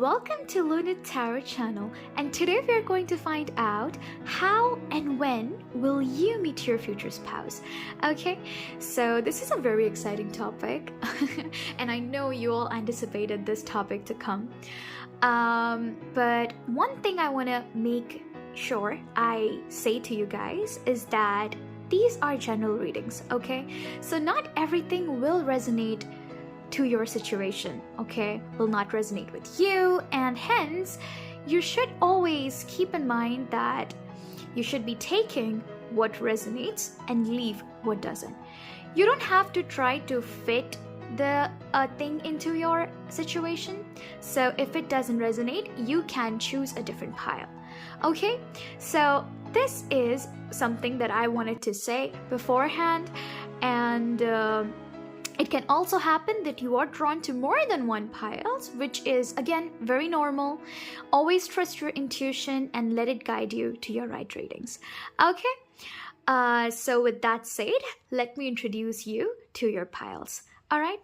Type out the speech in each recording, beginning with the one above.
welcome to Lunette Tarot channel, and today we are going to find out how and when will you meet your future spouse. Okay, so this is a very exciting topic and I know you all anticipated this topic to come. But one thing I want to make sure I say to you guys is that these are general readings, okay? So not everything will resonate to your situation, okay? Will not resonate with you, and hence you should always keep in mind that you should be taking what resonates and leave what doesn't. You don't have to try to fit the thing into your situation. So if it doesn't resonate, you can choose a different pile. Okay, so this is something that I wanted to say beforehand, and it can also happen that you are drawn to more than one piles, which is again very normal. Always trust your intuition and let it guide you to your right readings. Okay, so with that said, let me introduce you to your piles. All right,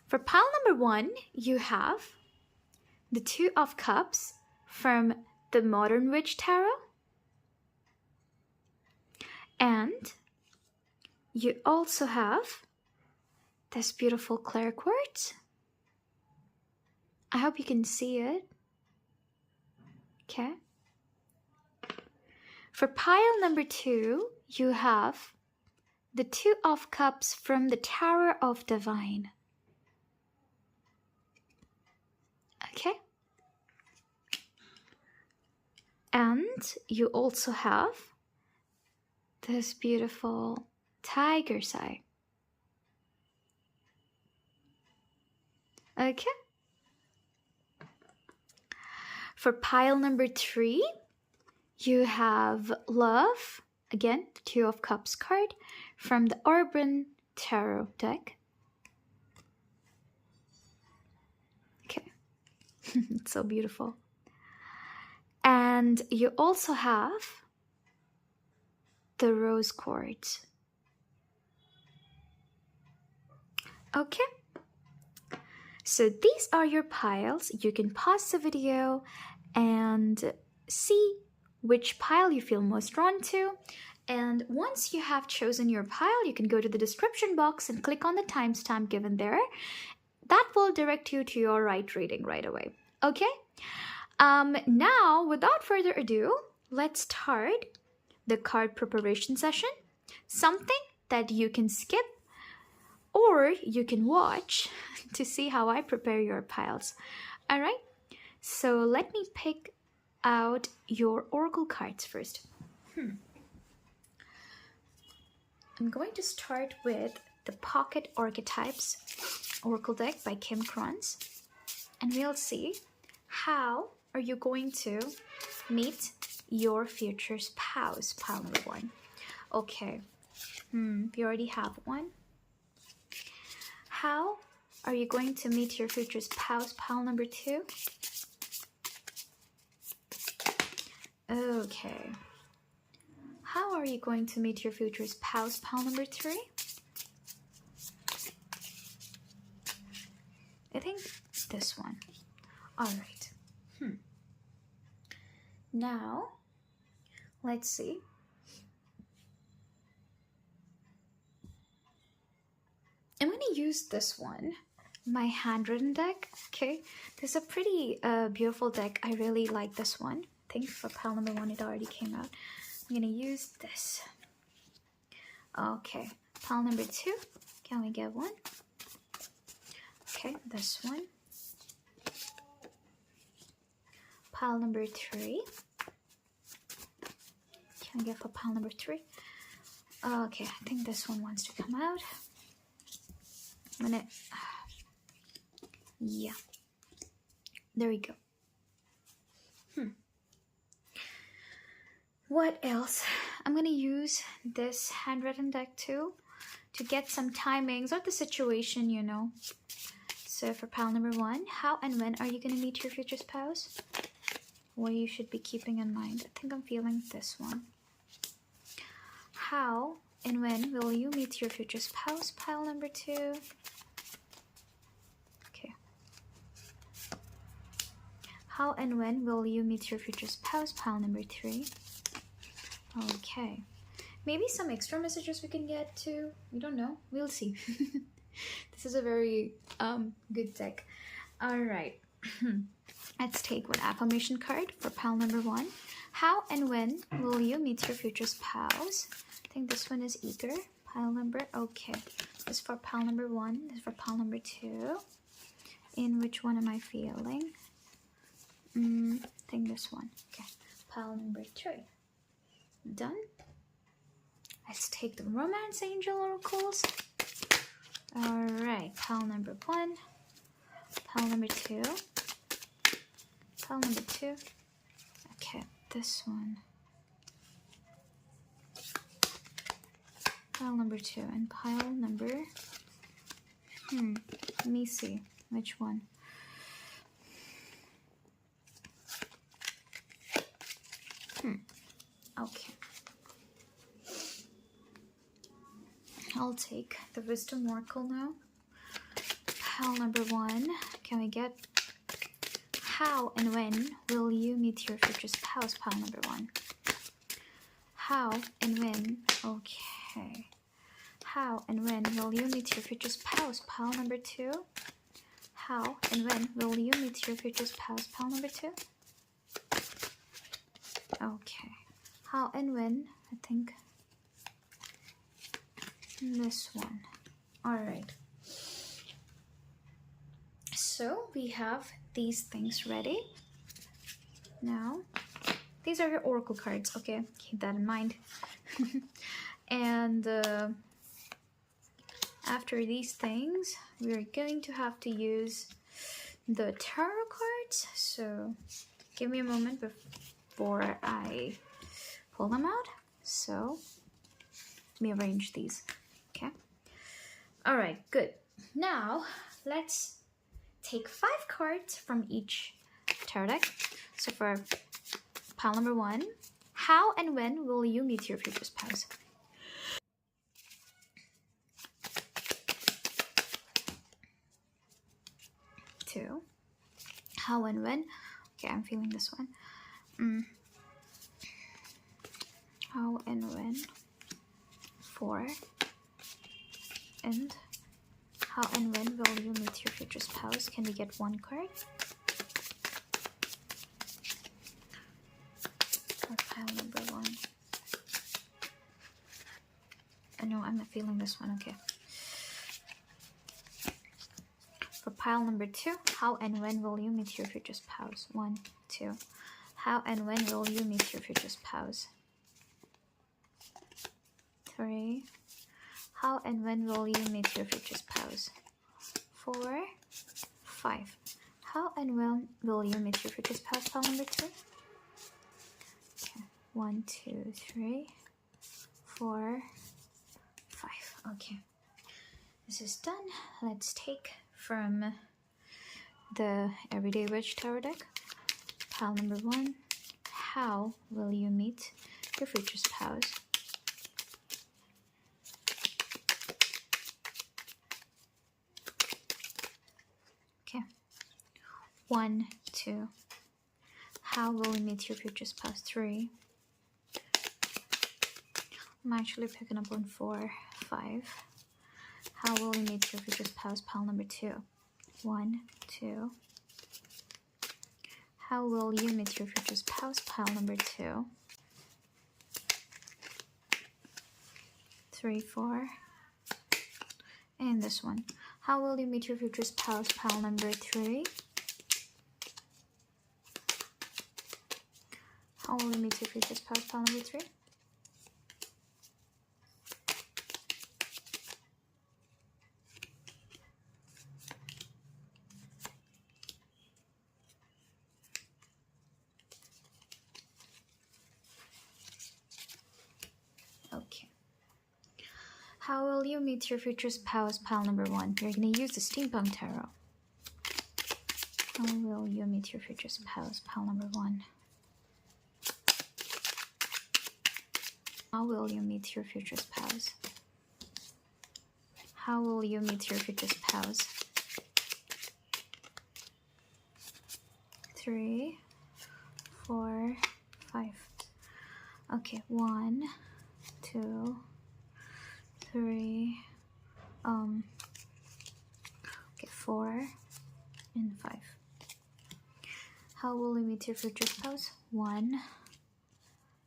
for pile number 1, you have the Two of Cups from the Modern Witch Tarot, and you also have this beautiful clear quartz. I hope you can see it. Okay. For pile number 2, you have the Two of Cups from the Tower of Divine. Okay. And you also have this beautiful tiger's eye. Okay. For pile number 3, you have Love, again, the Two of Cups card from the Urban Tarot deck. Okay. It's so beautiful. And you also have the Rose Quartz. Okay. So these are your piles. You can pause the video and see which pile you feel most drawn to. And once you have chosen your pile, you can go to the description box and click on the timestamp given there. That will direct you to your right reading right away. Okay? Now, without further ado, let's start the card preparation session. Something that you can skip or you can watch to see how I prepare your piles. All right, so let me pick out your oracle cards first. I'm going to start with the Pocket Archetypes Oracle deck by Kim Kranz, and we'll see how are you going to meet your future spouse, pile number 1. Okay, you already have one. How are you going to meet your future spouse, pile number 2? Okay. How are you going to meet your future spouse, pile number 3? I think this one. All right. Now, let's see. I'm going to use this one, my handwritten deck. Okay, this is a pretty beautiful deck. I really like this one. I think for pile number 1 it already came out. I'm going to use this. Okay, pile number 2. Can we get one? Okay, this one. Pile number 3. Can I get for pile number 3? Okay, I think this one wants to come out. Yeah, there we go. What else? I'm gonna use this handwritten deck too to get some timings of the situation, you know. So for pile number 1, how and when are you gonna meet your future spouse? What you should be keeping in mind. I think I'm feeling this one. How and when will you meet your future spouse, pile number 2? Okay. How and when will you meet your future spouse? Pile number 3. Okay. Maybe some extra messages we can get too. We don't know. We'll see. This is a very good deck. All right. Let's take one affirmation card for pile number 1. How and when will you meet your future spouse? I think this one is eager. Pile number, okay. This is for pile number 1. This is for pile number 2. In which one am I feeling? I think this one. Okay. Pile number 3. Done. Let's take the romance angel oracles. All right. Pile number 1. Pile number 2. Pile number 2. Okay. This one. Pile number 2 and pile number. Let me see which one. Okay. I'll take the wisdom oracle now. Pile number 1. Can we get how and when will you meet your future spouse? Pile number 1. How and when? Okay. How and when will you meet your future spouse? Pile number 2. How and when will you meet your future spouse? Pile number 2. Okay. How and when? I think this one. All right. So we have these things ready. Now, these are your oracle cards. Okay, keep that in mind. And after these things, we're going to have to use the tarot cards. So give me a moment before I pull them out. So let me arrange these. Okay. All right, good. Now let's take 5 cards from each tarot deck. So for pile number 1, how and when will you meet your future spouse? Two. How and when? Okay, I'm feeling this one. How and when? 4. And how and when will you meet your future spouse? Can we get 1 card? For pile number 1. Oh no, I'm not feeling this one. Okay. For pile number 2, how and when will you meet your future spouse? 1, 2. How and when will you meet your future spouse? 3. How and when will you meet your future spouse? 4, 5. How and when will you meet your future spouse? Pile number 2. Okay. 1, 2, 3, 4, 5. Okay. This is done. Let's take from the Everyday Witch Tarot deck. Pile number 1. How will you meet your future spouse? Okay. 1, 2. How will you meet your future spouse? 3. I'm actually picking up on 4, 5. How will you meet your future spouse? Pile number 2. 1, 2. How will you meet your future spouse? Pile number 2. 3, 4. And this one. How will you meet your future spouse? Pile number 3. How will you meet your future spouse? Pile number 3. Okay. How will you meet your future spouse? Pile number 1. You're going to use the Steampunk Tarot. How will you meet your future spouse? Pile number 1. How will you meet your future spouse? How will you meet your future spouse? 3. 3, 4, 5. Okay, 1, 2, 3, okay, 4 and 5. How will you meet your future spouse? 1,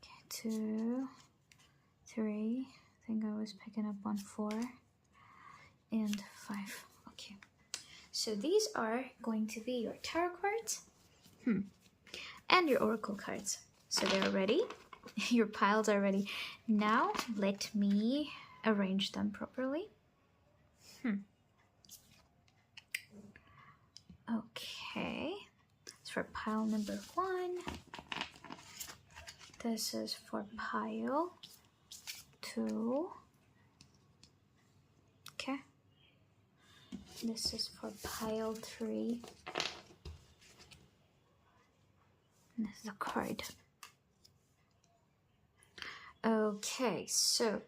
okay, 2, 3. I think I was picking up on 4 and 5. Okay, so these are going to be your tarot cards and your oracle cards. So they're ready. Your piles are ready. Now let me arrange them properly. Okay, it's for pile number 1. This is for pile 2. Okay, this is for pile 3. And this is a card. Okay, so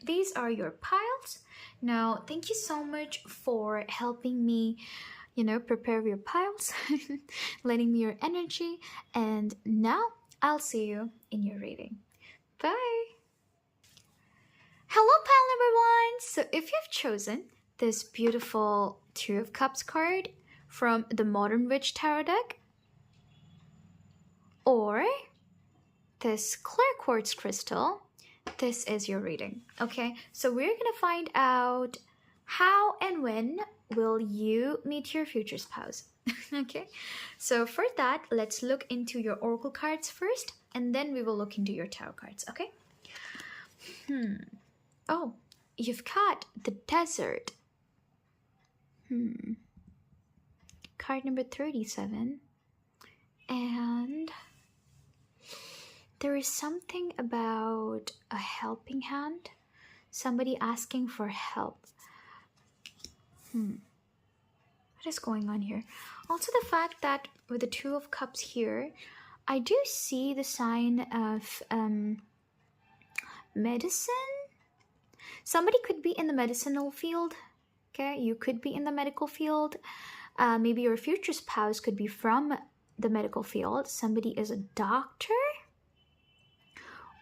these are your piles. Now, thank you so much for helping me, prepare your piles, letting me your energy. And now I'll see you in your reading. Bye. Hello, pile number 1. So if you've chosen this beautiful Two of Cups card from the Modern Witch Tarot deck, or this clear quartz crystal, this is your reading. Okay, so we're gonna find out how and when will you meet your future spouse. Okay, so for that, let's look into your oracle cards first, and then we will look into your tarot cards. Okay. Oh, you've got the desert. Card number 37. And there is something about a helping hand. Somebody asking for help. What is going on here? Also the fact that with the Two of Cups here, I do see the sign of medicine. Somebody could be in the medicinal field. Okay, you could be in the medical field. Maybe your future spouse could be from the medical field. Somebody is a doctor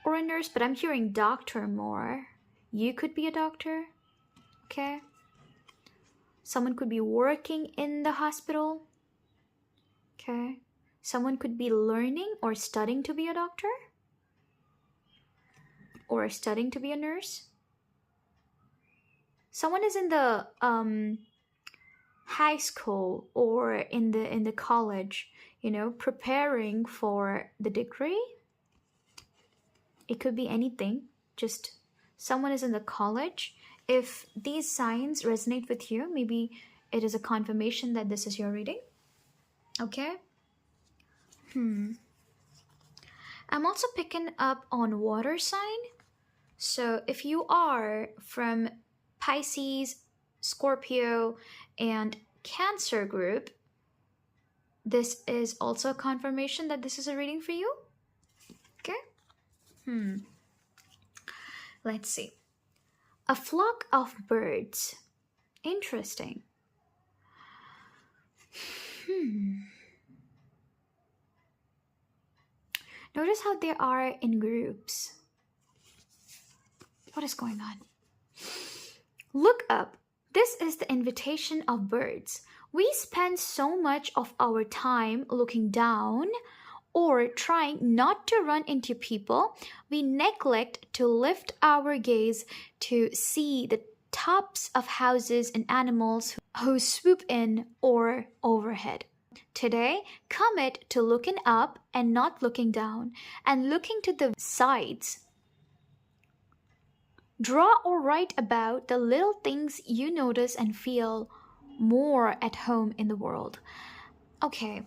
or a nurse, but I'm hearing doctor more. You could be a doctor. Okay, someone could be working in the hospital. Okay, someone could be learning or studying to be a doctor or studying to be a nurse. Someone is in the high school or in the college, preparing for the degree. It could be anything, just someone is in the college. If these signs resonate with you, maybe it is a confirmation that this is your reading. Okay. I'm also picking up on water sign. So if you are from Pisces, Scorpio, and Cancer group, this is also a confirmation that this is a reading for you. Okay. Let's see. A flock of birds. Interesting. Notice how they are in groups. What is going on? Look up. This is the invitation of birds. We spend so much of our time looking down or trying not to run into people. We neglect to lift our gaze to see the tops of houses and animals who swoop in or overhead. Today, commit to looking up and not looking down, and looking to the sides. Draw or write about the little things you notice and feel more at home in the world. Okay,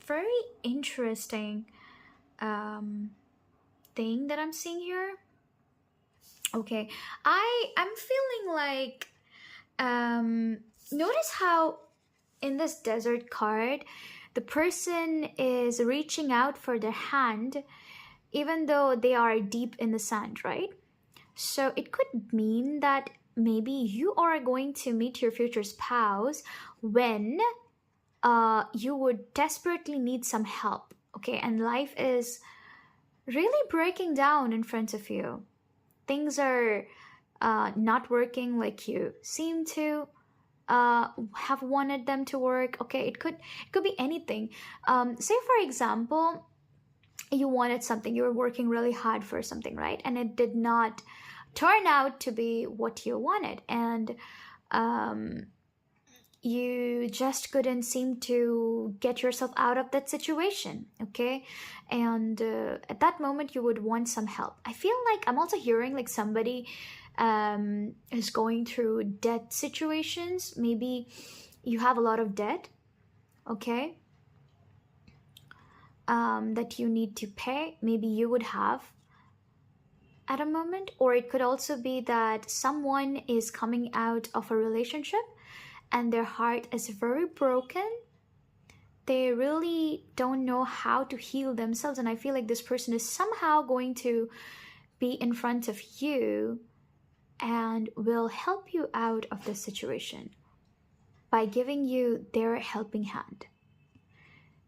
very interesting thing that I'm seeing here. Okay, I'm feeling like notice how in this desert card the person is reaching out for their hand even though they are deep in the sand, right? So it could mean that maybe you are going to meet your future spouse when you would desperately need some help, okay? And life is really breaking down in front of you. Things are not working like you seem to have wanted them to work. Okay, it could be anything. Say for example, you wanted something, you were working really hard for something, right? And it did not turn out to be what you wanted, and um, you just couldn't seem to get yourself out of that situation, okay? And at that moment you would want some help. I feel like I'm also hearing like somebody is going through debt situations. Maybe you have a lot of debt, okay, that you need to pay. Maybe you would have at a moment, or it could also be that someone is coming out of a relationship and their heart is very broken. They really don't know how to heal themselves, and I feel like this person is somehow going to be in front of you and will help you out of this situation by giving you their helping hand.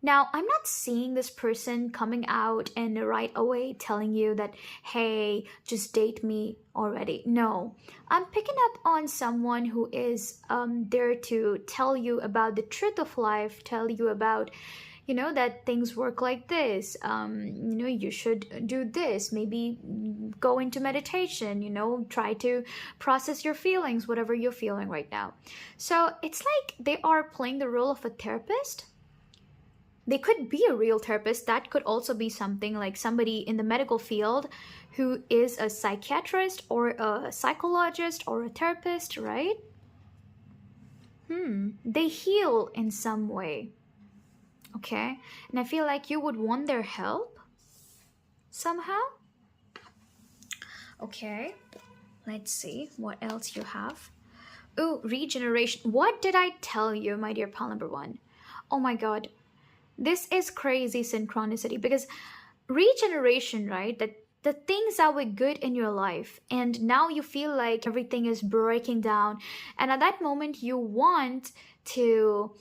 Now, I'm not seeing this person coming out and right away telling you that, hey, just date me already. No, I'm picking up on someone who is there to tell you about the truth of life, tell you about, that things work like this. You should do this. Maybe go into meditation, try to process your feelings, whatever you're feeling right now. So it's like they are playing the role of a therapist. They could be a real therapist. That could also be something like somebody in the medical field who is a psychiatrist or a psychologist or a therapist, right? They heal in some way, okay? And I feel like you would want their help somehow. Okay, let's see what else you have. Oh, regeneration. What did I tell you, my dear pal number one? Oh my god. This is crazy synchronicity, because regeneration, right? That the things that were good in your life, and now you feel like everything is breaking down, and at that moment you want to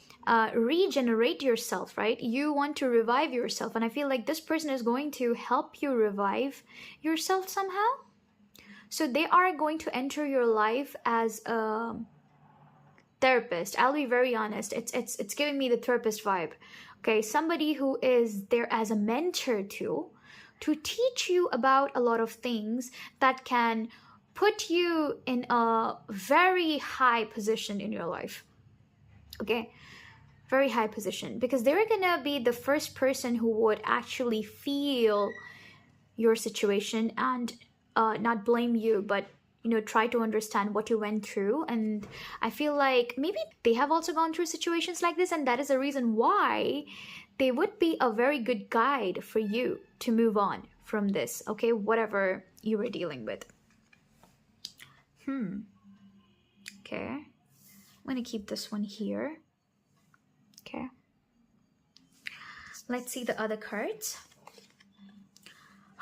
regenerate yourself, right? You want to revive yourself, and I feel like this person is going to help you revive yourself somehow. So they are going to enter your life as a therapist. I'll be very honest. It's giving me the therapist vibe. Okay, somebody who is there as a mentor to teach you about a lot of things that can put you in a very high position in your life. Okay, very high position, because they're gonna be the first person who would actually feel your situation and not blame you, but try to understand what you went through. And I feel like maybe they have also gone through situations like this, and that is the reason why they would be a very good guide for you to move on from this, okay, whatever you were dealing with. Okay, I'm gonna keep this one here. Okay, let's see the other cards.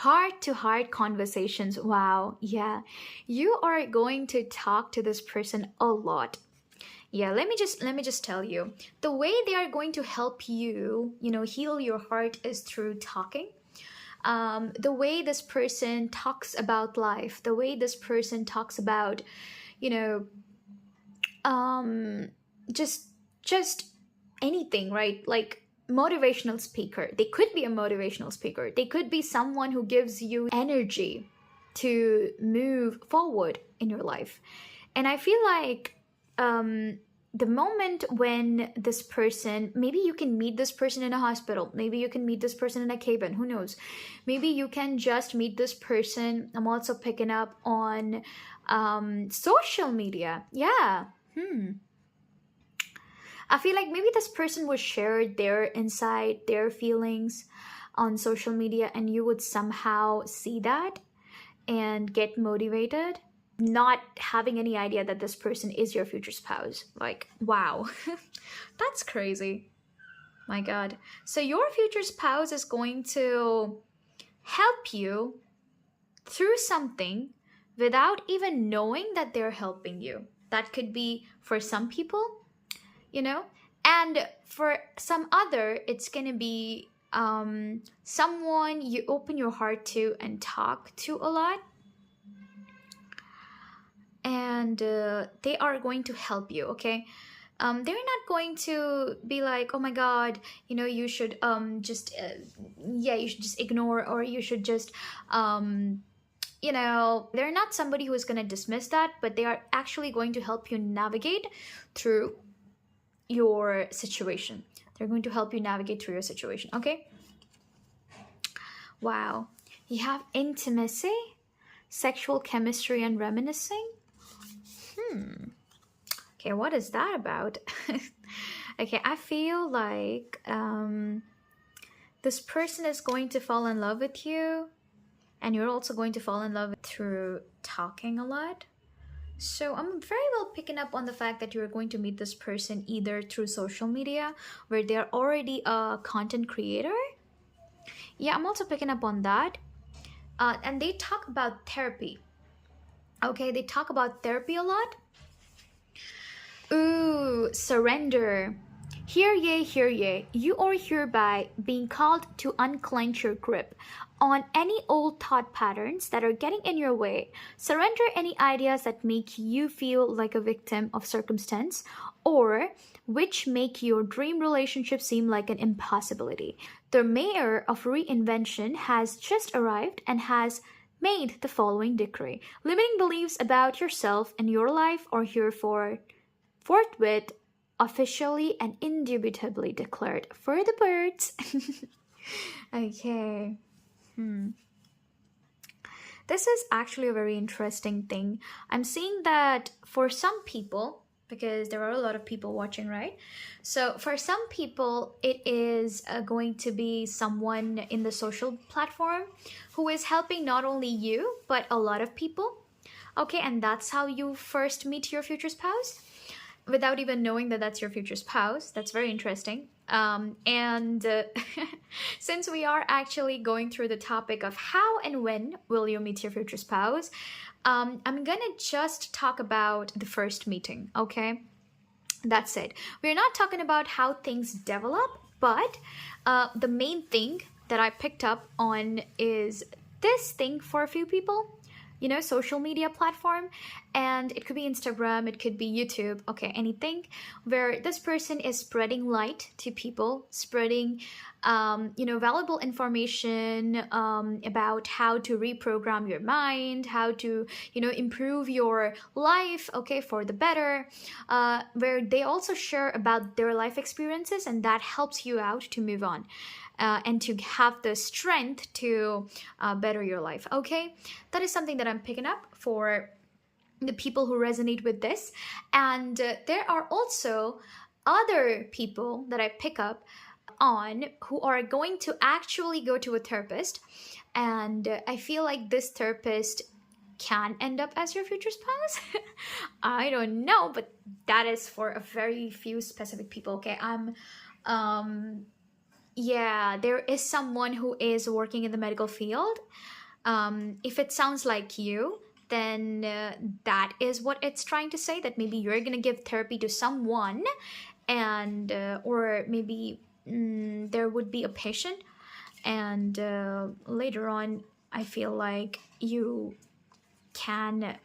Heart-to-heart conversations. Wow, yeah, you are going to talk to this person a lot. Yeah, let me just tell you, the way they are going to help you, heal your heart is through talking. The way this person talks about life, the way this person talks about, just anything, right? Like motivational speaker. They could be a motivational speaker. They could be someone who gives you energy to move forward in your life. And I feel like the moment when this person, maybe you can meet this person in a hospital, maybe you can meet this person in a cabin, who knows? Maybe you can just meet this person. I'm also picking up on social media. Yeah. I feel like maybe this person would share their insight, their feelings on social media, and you would somehow see that and get motivated, not having any idea that this person is your future spouse. Like, wow, that's crazy. My God. So your future spouse is going to help you through something without even knowing that they're helping you. That could be for some people, And for some other, it's gonna be someone you open your heart to and talk to a lot, and they are going to help you, okay? They're not going to be like, oh my god, you know, you should just yeah, you should just ignore, or you should just you know, they're not somebody who is going to dismiss that, but they are actually going to help you navigate through your situation. They're going to help you navigate through your situation, okay? Wow. You have intimacy, sexual chemistry, and reminiscing. Okay, what is that about? Okay, I feel like this person is going to fall in love with you, and you're also going to fall in love through talking a lot. So I'm very well picking up on the fact that you're going to meet this person either through social media, where they're already a content creator. Yeah, I'm also picking up on that. And they talk about therapy. Okay, they talk about therapy a lot. Ooh, surrender. Hear ye, hear ye. You are hereby being called to unclench your grip on any old thought patterns that are getting in your way. Surrender any ideas that make you feel like a victim of circumstance, or which make your dream relationship seem like an impossibility. The mayor of reinvention has just arrived and has made the following decree. Limiting beliefs about yourself and your life are herefore forthwith officially and indubitably declared for the birds. Okay. This is actually a very interesting thing. I'm seeing that for some people, because there are a lot of people watching, right? So for some people, it is going to be someone in the social platform who is helping not only you, but a lot of people. Okay, and that's how you first meet your future spouse, without even knowing that that's your future spouse. That's very interesting. Since we are actually going through the topic of how and when will you meet your future spouse, I'm gonna just talk about the first meeting, okay? That's it. We're not talking about how things develop, but the main thing that I picked up on is this thing for a few people. You know, social media platform, and it could be Instagram, it could be YouTube, okay, anything where this person is spreading light to people, spreading you know, valuable information about how to reprogram your mind, how to, you know, improve your life, okay, for the better, where they also share about their life experiences, and that helps you out to move on. And to have the strength to better your life, okay? That is something that I'm picking up for the people who resonate with this. And there are also other people that I pick up on who are going to actually go to a therapist. And I feel like this therapist can end up as your future spouse. I don't know, but that is for a very few specific people, okay? Yeah, there is someone who is working in the medical field. If it sounds like you, then that is what it's trying to say, that maybe you're going to give therapy to someone, and or maybe there would be a patient, and later on, I feel like you can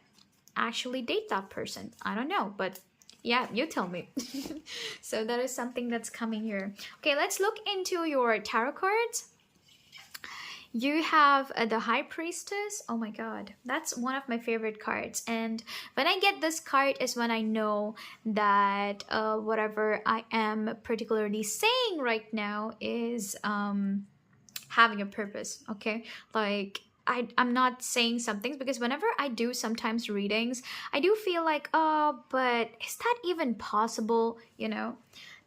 actually date that person. I don't know, but yeah, you tell me. So that is something that's coming here. Okay, let's look into your tarot cards. You have the High Priestess. Oh my god, that's one of my favorite cards. And when I get this card is when I know that whatever I am particularly saying right now is having a purpose, okay? Like, I'm not saying some things, because whenever I do sometimes readings, I do feel like, oh, but is that even possible? You know,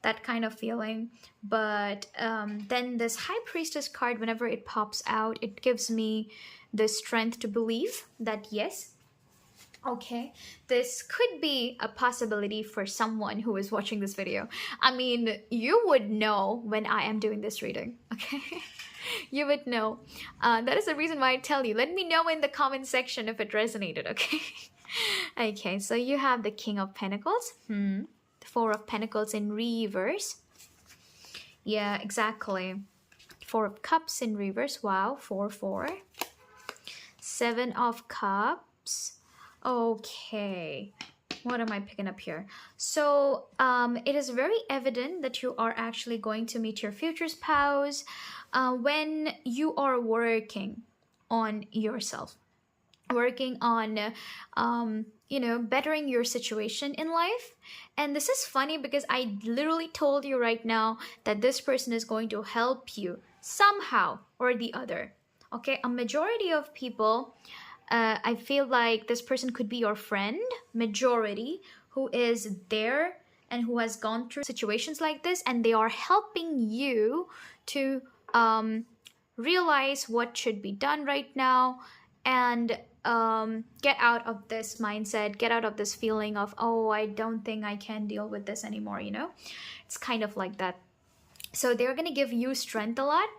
that kind of feeling. But then this High Priestess card, whenever it pops out, it gives me the strength to believe that yes, okay, this could be a possibility for someone who is watching this video. I mean, you would know when I am doing this reading, okay? You would know. That is the reason why I tell you. Let me know in the comment section if it resonated, okay? Okay, so you have the King of Pentacles, the Four of Pentacles in reverse. Yeah, exactly. Four of Cups in reverse. Wow, 4-4. Seven of Cups. Okay. What am I picking up here? So it is very evident that you are actually going to meet your future spouse when you are working on yourself, working on bettering your situation in life. And this is funny because I literally told you right now that this person is going to help you somehow or the other. Okay, a majority of people, I feel like this person could be your friend, majority, who is there and who has gone through situations like this, and they are helping you to realize what should be done right now, and get out of this mindset, get out of this feeling of, oh, I don't think I can deal with this anymore, It's kind of like that. So they're going to give you strength a lot.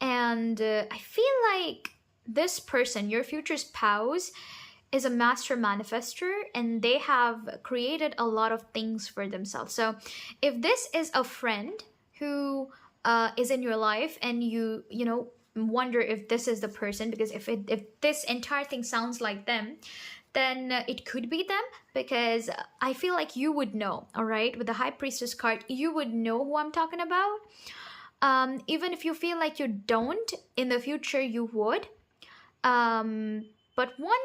And I feel like this person, your future spouse, is a master manifester, and they have created a lot of things for themselves. So if this is a friend who is in your life, and you wonder if this is the person, because if this entire thing sounds like them, then it could be them, because I feel like you would know. All right, with the High Priestess card, you would know who I'm talking about. Even if you feel like you don't, in the future you would. But one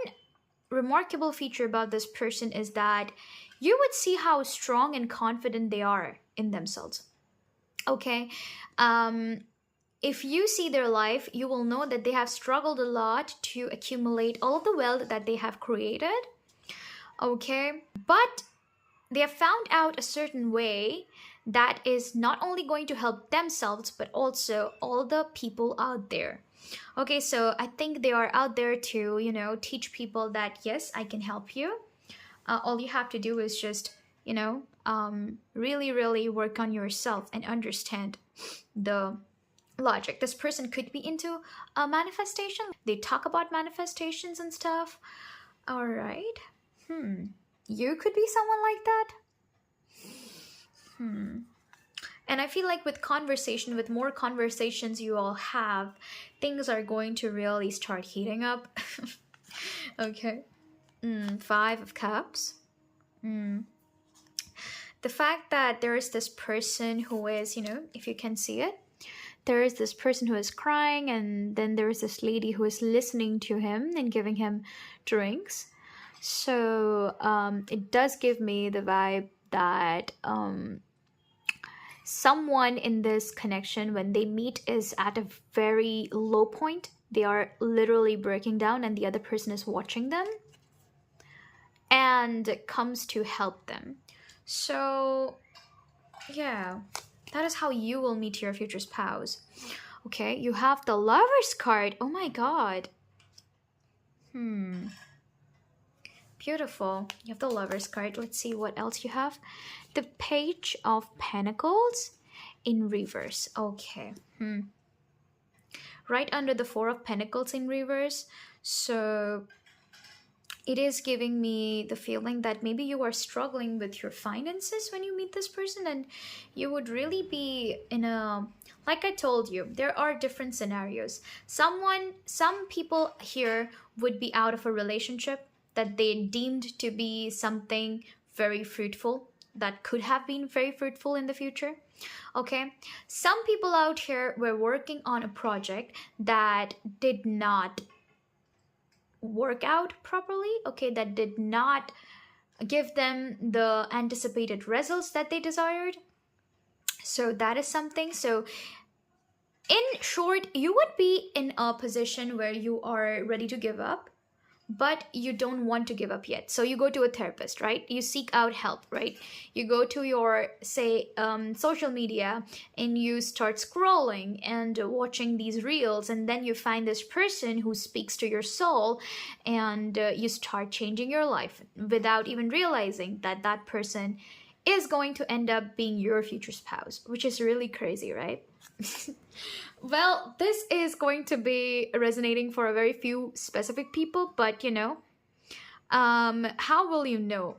remarkable feature about this person is that you would see how strong and confident they are in themselves. Okay, if you see their life, you will know that they have struggled a lot to accumulate all of the wealth that they have created. Okay, but they have found out a certain way that is not only going to help themselves, but also all the people out there. Okay, so I think they are out there to, teach people that, yes, I can help you. All you have to do is just, really, really work on yourself and understand the logic. This person could be into a manifestation. They talk about manifestations and stuff. All right. You could be someone like that. And I feel like with more conversations you all have, things are going to really start heating up. Okay. Five of Cups. The fact that there is this person who is, if you can see it, there is this person who is crying, and then there is this lady who is listening to him and giving him drinks. So it does give me the vibe that someone in this connection, when they meet, is at a very low point. They are literally breaking down, and the other person is watching them and comes to help them. So yeah, that is how you will meet your future spouse. Okay, you have the Lover's card. Oh my god. Beautiful. You have the Lover's card. Let's see what else you have. The Page of Pentacles in reverse. Okay. Right under the Four of Pentacles in reverse. So it is giving me the feeling that maybe you are struggling with your finances when you meet this person, and you would really be in a, like I told you, there are different scenarios. Some people here would be out of a relationship that they deemed to be something very fruitful, that could have been very fruitful in the future. Okay, some people out here were working on a project that did not work out properly. Okay, that did not give them the anticipated results that they desired. So that is something. So in short, you would be in a position where you are ready to give up, but you don't want to give up yet. So you go to a therapist, right? You seek out help, right? You go to your, say, social media, and you start scrolling and watching these reels, and then you find this person who speaks to your soul, and you start changing your life without even realizing that that person is going to end up being your future spouse, which is really crazy, right? Well, this is going to be resonating for a very few specific people, but how will you know?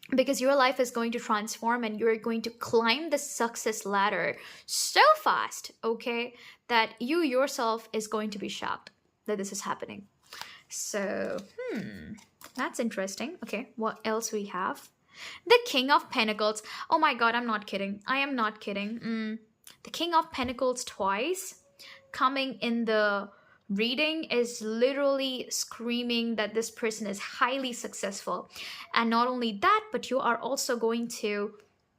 because your life is going to transform and you're going to climb the success ladder so fast, okay, that you yourself is going to be shocked that this is happening. So that's interesting. Okay, what else we have? The King of Pentacles. Oh my god, I'm not kidding. I am not kidding. The King of Pentacles twice coming in the reading is literally screaming that this person is highly successful. And not only that, but you are also going to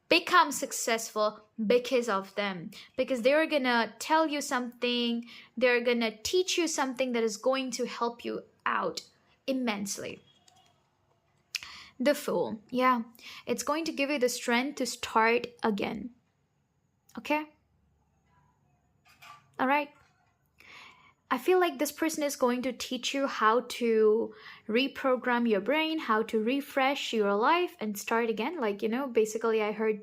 become successful because of them, because they're gonna tell you something, they're gonna teach you something that is going to help you out immensely. The Fool. Yeah, it's going to give you the strength to start again. Okay, all right. I feel like this person is going to teach you how to reprogram your brain, how to refresh your life and start again. Like, you know, basically I heard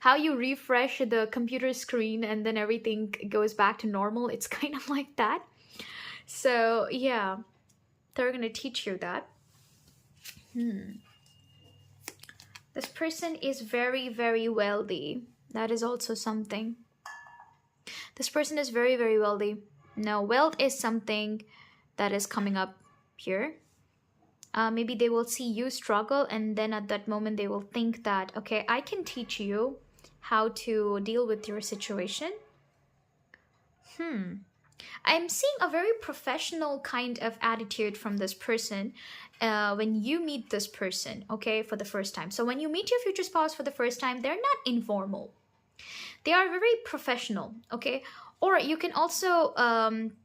how you refresh the computer screen and then everything goes back to normal. It's kind of like that. So yeah, they're going to teach you that. This person is very, very wealthy. That is also something. This person is very, very wealthy. Now, wealth is something that is coming up here. Maybe they will see you struggle, and then at that moment they will think that, okay, I can teach you how to deal with your situation. I'm seeing a very professional kind of attitude from this person when you meet this person, okay, for the first time. So when you meet your future spouse for the first time, they're not informal. They are very professional, okay? Or you can also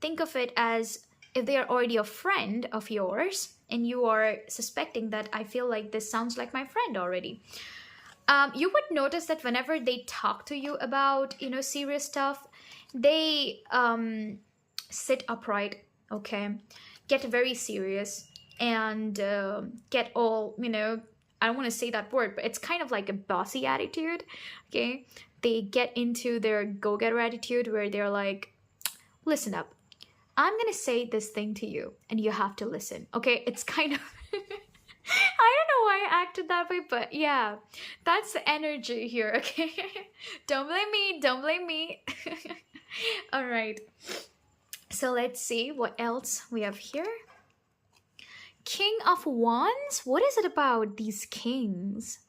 think of it as if they are already a friend of yours and you are suspecting that I feel like this sounds like my friend already. You would notice that whenever they talk to you about, you know, serious stuff, they sit upright, okay? Get very serious and get all, you know, I don't want to say that word, but it's kind of like a bossy attitude, okay? They get into their go-getter attitude where they're like, listen up, I'm gonna say this thing to you and you have to listen, okay? It's kind of I don't know why I acted that way, but yeah, that's the energy here, okay? Don't blame me. All right, so let's see what else we have here. King of Wands. What is it about these kings?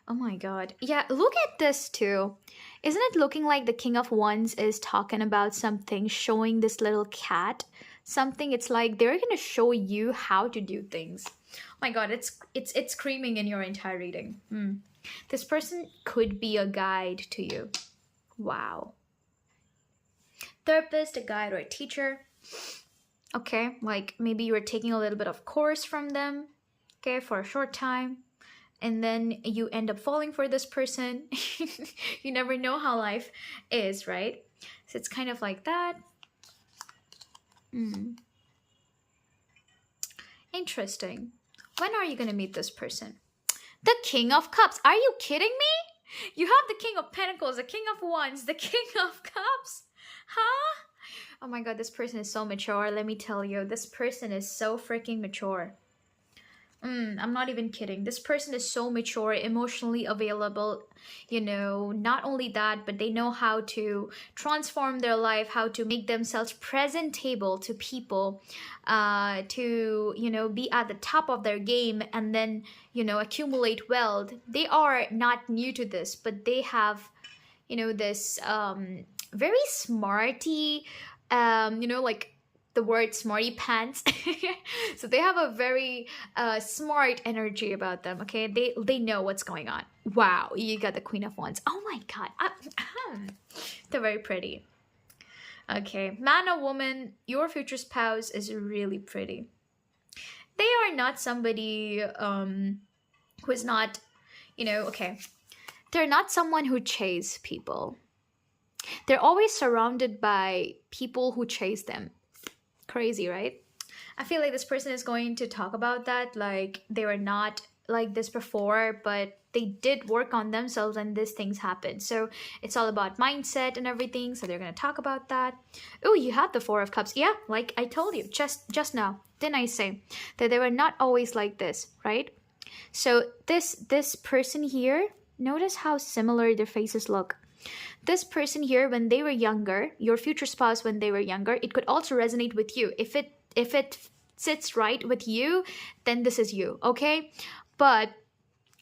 Oh my god. Yeah, look at this too. Isn't it looking like the King of Wands is talking about something, showing this little cat something? It's like they're gonna show you how to do things. Oh my god, it's screaming in your entire reading. This person could be a guide to you. Wow. Therapist, a guide, or a teacher. Okay, like maybe you are taking a little bit of course from them, okay, for a short time. And then you end up falling for this person. You never know how life is, right? So it's kind of like that. Interesting. When are you going to meet this person? The King of Cups. Are you kidding me? You have the King of Pentacles, the King of Wands, the King of Cups. Huh? Oh my god, this person is so mature. Let me tell you, this person is so freaking mature. I'm not even kidding. This person is so mature, emotionally available, you know, not only that, but they know how to transform their life, how to make themselves presentable to people, to, you know, be at the top of their game and then, you know, accumulate wealth. They are not new to this, but they have, you know, this very smarty, you know, like the word smarty pants. So they have a very smart energy about them, okay? They know what's going on. Wow, you got the Queen of Wands. Oh my god. They're very pretty. Okay, man or woman, your future spouse is really pretty. They are not somebody who is not, you know, okay. They're not someone who chase people. They're always surrounded by people who chase them. Crazy, right? I feel like this person is going to talk about that, like they were not like this before, but they did work on themselves and these things happened. So it's all about mindset and everything. So they're going to talk about that. Oh, you had the Four of Cups. Yeah, like I told you just now, didn't I say that they were not always like this, right? So this person here, notice how similar their faces look. This person here, when they were younger, your future spouse when they were younger, it could also resonate with you. If it sits right with you, then this is you, okay? But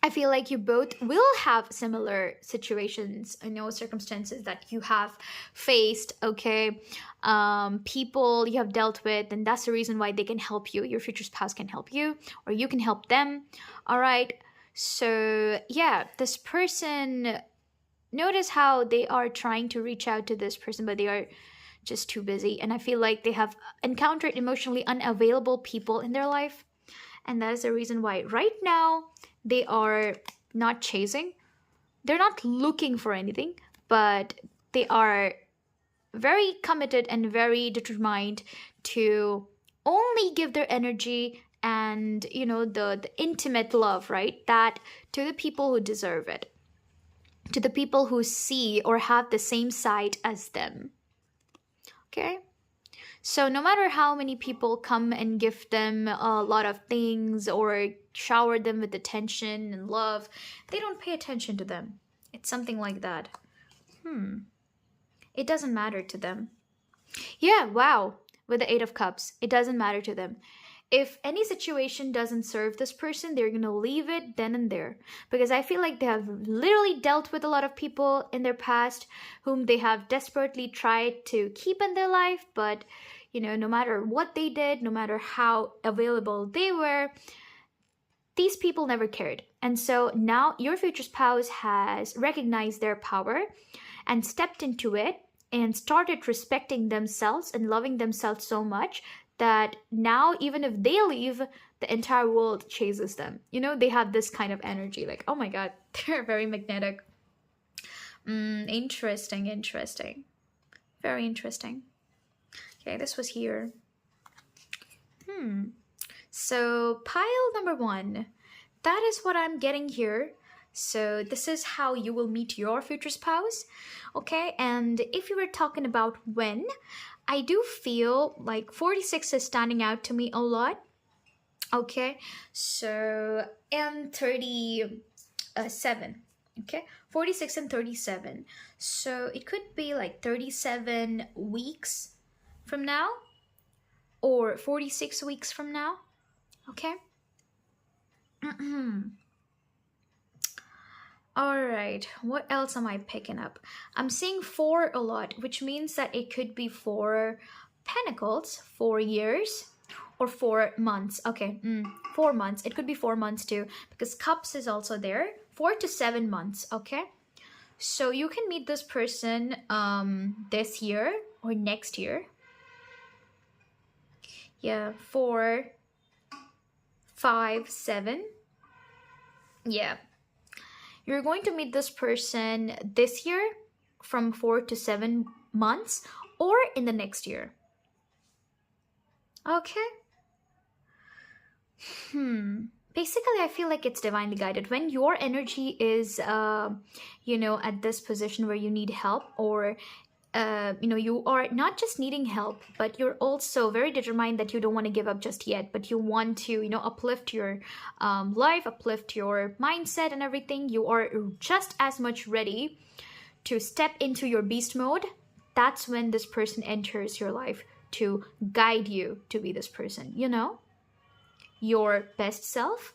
I feel like you both will have similar situations, circumstances that you have faced, okay? People you have dealt with, and that's the reason why they can help you. Your future spouse can help you, or you can help them, all right? So, yeah, this person, notice how they are trying to reach out to this person, but they are just too busy. And I feel like they have encountered emotionally unavailable people in their life. And that is the reason why right now they are not chasing. They're not looking for anything, but they are very committed and very determined to only give their energy and, the intimate love, right? That to the people who deserve it, to the people who see or have the same sight as them. Okay? So no matter how many people come and give them a lot of things or shower them with attention and love, they don't pay attention to them. It's something like that. It doesn't matter to them. Yeah, wow. With the Eight of Cups, it doesn't matter to them. If any situation doesn't serve this person, they're going to leave it then and there. Because I feel like they have literally dealt with a lot of people in their past whom they have desperately tried to keep in their life. But, no matter what they did, no matter how available they were, these people never cared. And so now your future spouse has recognized their power and stepped into it and started respecting themselves and loving themselves so much that now even if they leave, the entire world chases them. They have this kind of energy, like, oh my god, they're very magnetic. Interesting. Very interesting. Okay, this was here. So pile number 1, that is what I'm getting here. So this is how you will meet your future spouse, okay? And if you were talking about when, I do feel like 46 is standing out to me a lot, okay? So, and 37, okay? 46 and 37. So it could be like 37 weeks from now or 46 weeks from now, okay? All right, what else am I picking up? I'm seeing 4 a lot, which means that it could be 4 pentacles, 4 years, or 4 months. Okay, 4 months. It could be 4 months too, because cups is also there. 4 to 7 months, okay? So you can meet this person this year or next year. Yeah, 4, 5, 7. Yeah. You're going to meet this person this year from 4 to 7 months or in the next year. Okay. Basically, I feel like it's divinely guided. When your energy is, at this position where you need help or you are not just needing help, but you're also very determined that you don't want to give up just yet, but you want to, uplift your life, uplift your mindset and everything. You are just as much ready to step into your beast mode. That's when this person enters your life to guide you to be this person, your best self.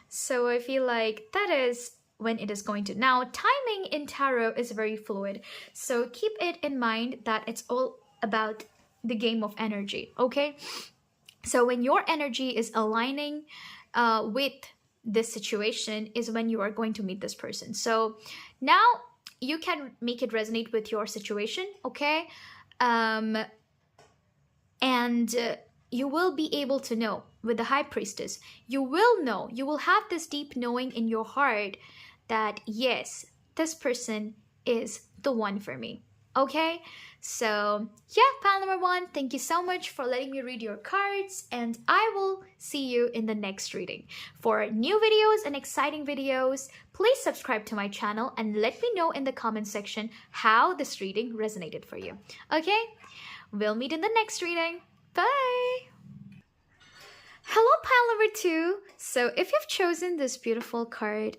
So I feel like that is when it is going to. Now, timing in tarot is very fluid. So keep it in mind that it's all about the game of energy, okay? So when your energy is aligning with this situation is when you are going to meet this person. So now you can make it resonate with your situation, okay? And you will be able to know with the High Priestess. You will know, you will have this deep knowing in your heart that yes, this person is the one for me. Okay, so yeah, pile number 1, thank you so much for letting me read your cards, and I will see you in the next reading. For new videos and exciting videos, please subscribe to my channel and let me know in the comment section how this reading resonated for you. Okay, we'll meet in the next reading. Bye! Hello, pile number 2. So if you've chosen this beautiful card,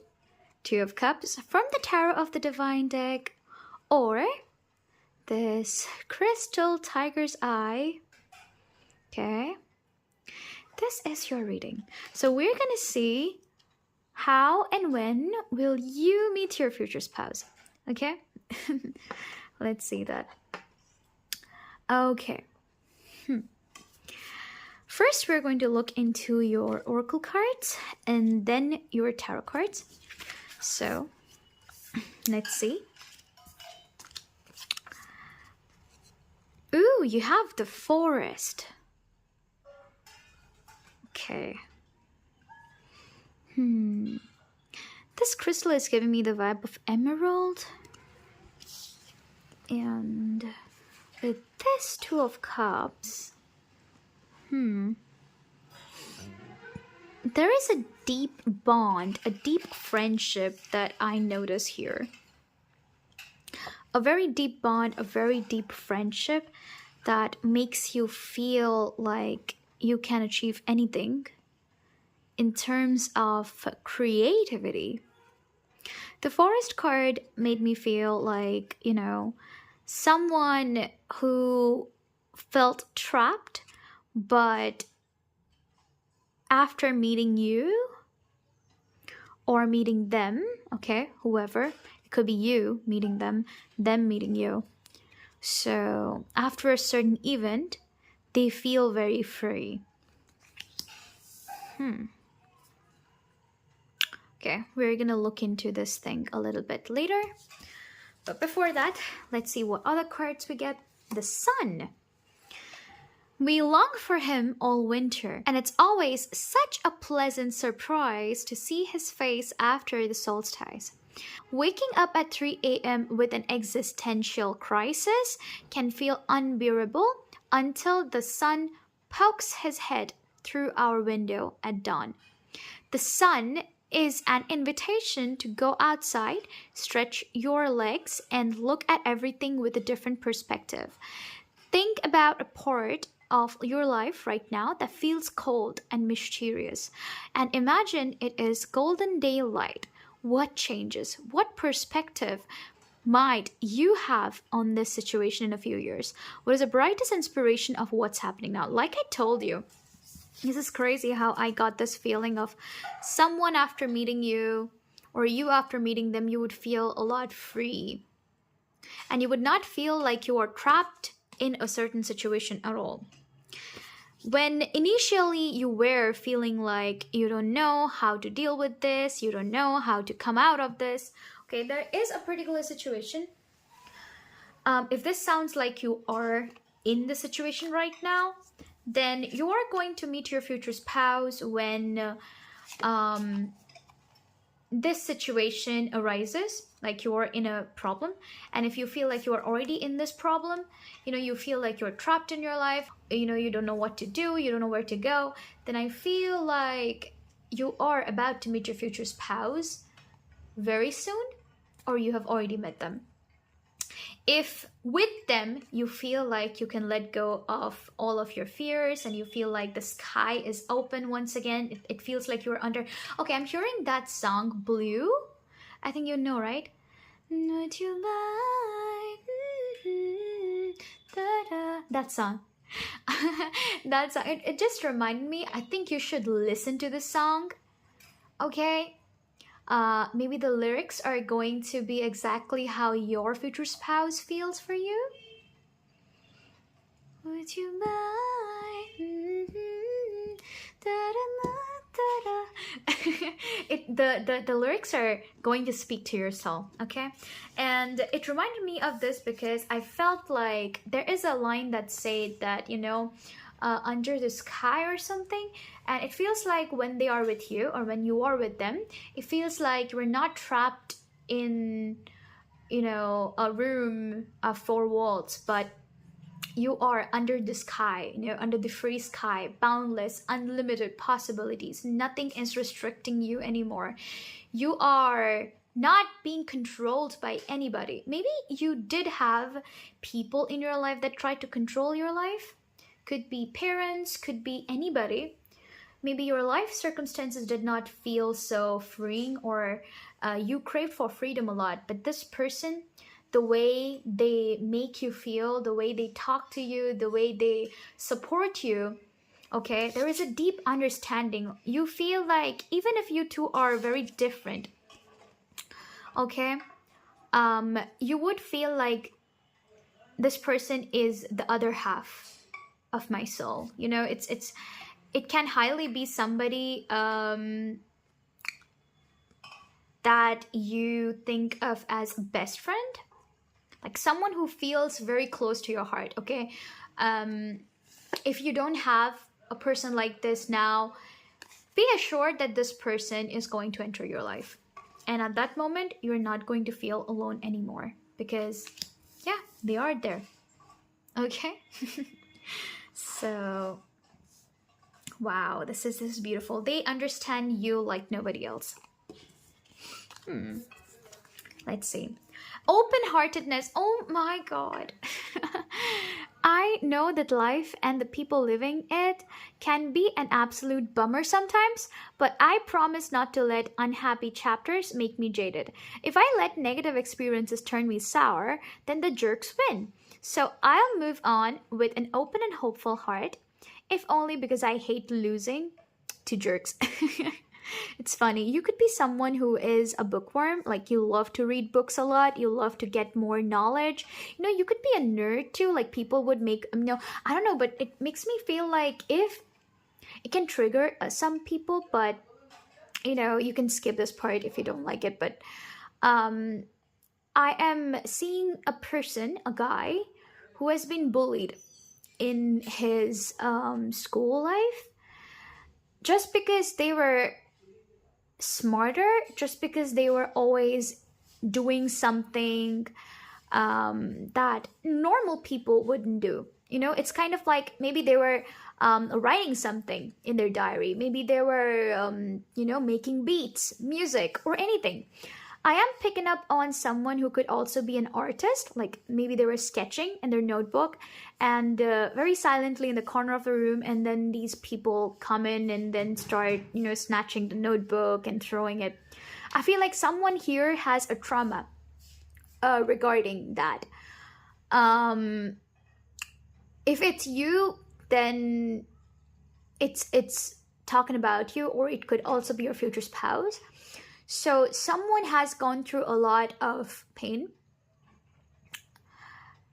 Two of Cups, from the Tarot of the Divine deck, or this Crystal Tiger's Eye, okay, this is your reading. So we're gonna see how and when will you meet your future spouse, okay? Let's see that. Okay. First, we're going to look into your oracle cards and then your tarot cards. So, let's see. Ooh, you have the Forest. Okay. This crystal is giving me the vibe of emerald. And with this Two of Cups, there is a deep bond, a deep friendship that I notice here. A very deep bond, a very deep friendship that makes you feel like you can achieve anything in terms of creativity. The Forest card made me feel like, you know, someone who felt trapped, but after meeting you or meeting them, okay, whoever, it could be you meeting them meeting you. So after a certain event, they feel very free. Okay, we're gonna look into this thing a little bit later. But before that, let's see what other cards we get. The Sun. We long for him all winter, and it's always such a pleasant surprise to see his face after the solstice. Waking up at 3 a.m. with an existential crisis can feel unbearable until the sun pokes his head through our window at dawn. The sun is an invitation to go outside, stretch your legs, and look at everything with a different perspective. Think about a part of your life right now that feels cold and mysterious, and imagine it is golden daylight. What changes? What perspective might you have on this situation in a few years? What is the brightest inspiration of what's happening now? Like I told you, this is crazy how I got this feeling of someone after meeting you, or you after meeting them, you would feel a lot free. And you would not feel like you are trapped in a certain situation at all. When initially you were feeling like you don't know how to deal with this, you don't know how to come out of this, okay, there is a particular situation. If this sounds like you are in the situation right now, then you are going to meet your future spouse when this situation arises, like you're in a problem. And if you feel like you are already in this problem, you know, you feel like you're trapped in your life, you know, you don't know what to do, you don't know where to go, then I feel like you are about to meet your future spouse very soon, or you have already met them. If with them you feel like you can let go of all of your fears and you feel like the sky is open once again, it feels like you're under... Okay, I'm hearing that song, Blue. I think you know, right? Would you like... That song. That song. It just reminded me, I think you should listen to this song. Okay? Maybe the lyrics are going to be exactly how your future spouse feels for you. Would you mind? The lyrics are going to speak to your soul, okay? And it reminded me of this because I felt like there is a line that said that, you know, under the sky or something, and it feels like when they are with you or when you are with them, it feels like you're not trapped in, you know, a room of four walls, but you are under the sky, you know, under the free sky, boundless, unlimited possibilities. Nothing is restricting you anymore. You are not being controlled by anybody. Maybe you did have people in your life that tried to control your life. Could be parents, could be anybody. maybe your life circumstances did not feel so freeing, or you craved for freedom a lot, but this person, the way they make you feel, the way they talk to you, the way they support you, okay, there is a deep understanding. You feel like even if you two are very different, okay, you would feel like this person is the other half of my soul. You know, it can highly be somebody that you think of as a best friend, like someone who feels very close to your heart, okay? If you don't have a person like this now, be assured that this person is going to enter your life. And at that moment, you're not going to feel alone anymore, because, yeah, they are there. Okay? So, wow, this is beautiful. They understand you like nobody else. Let's see. Open-heartedness. Oh my God. I know that life and the people living it can be an absolute bummer sometimes, but I promise not to let unhappy chapters make me jaded. If I let negative experiences turn me sour, then the jerks win. So I'll move on with an open and hopeful heart, if only because I hate losing to jerks. It's funny. You could be someone who is a bookworm, like you love to read books a lot, you love to get more knowledge. You know, you could be a nerd too, like people would make, I don't know, but it makes me feel like if it can trigger some people, but you can skip this part if you don't like it. But I am seeing a person, a guy, who has been bullied in his school life just because they were smarter, just because they were always doing something that normal people wouldn't do. It's kind of like maybe they were writing something in their diary, maybe they were making beats, music, or anything. I am picking up on someone who could also be an artist, like maybe they were sketching in their notebook and very silently in the corner of the room, and then these people come in and then start, snatching the notebook and throwing it. I feel like someone here has a trauma regarding that. If it's you, then it's talking about you, or it could also be your future spouse. So someone has gone through a lot of pain.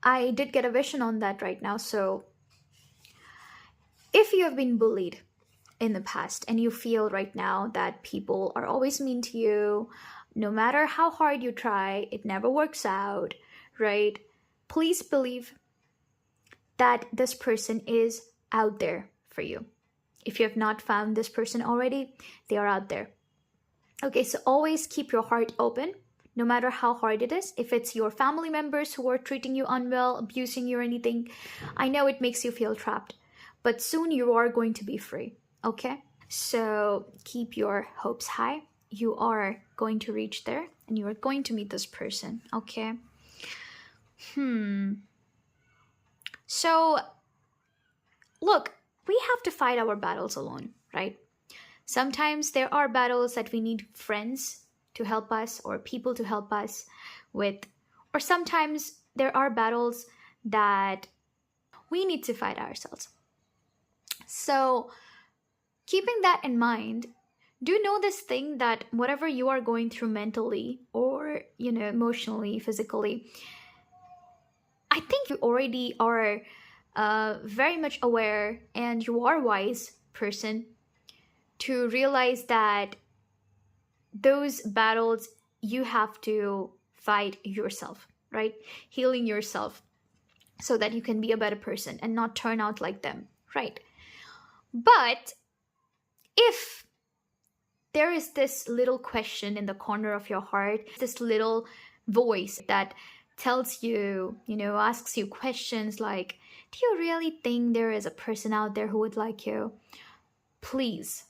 I did get a vision on that right now. So if you have been bullied in the past and you feel right now that people are always mean to you, no matter how hard you try, it never works out, right? Please believe that this person is out there for you. If you have not found this person already, they are out there. Okay, so always keep your heart open, no matter how hard it is. If it's your family members who are treating you unwell, abusing you or anything, I know it makes you feel trapped, but soon you are going to be free, okay? So keep your hopes high. You are going to reach there and you are going to meet this person, okay? So, look, we have to fight our battles alone, right? Sometimes there are battles that we need friends to help us or people to help us with. Or sometimes there are battles that we need to fight ourselves. So keeping that in mind, do know this thing that whatever you are going through mentally or, emotionally, physically, I think you already are very much aware and you are a wise person to realize that those battles you have to fight yourself, right? Healing yourself so that you can be a better person and not turn out like them, right? But if there is this little question in the corner of your heart, this little voice that tells you, asks you questions like, do you really think there is a person out there who would like you? Please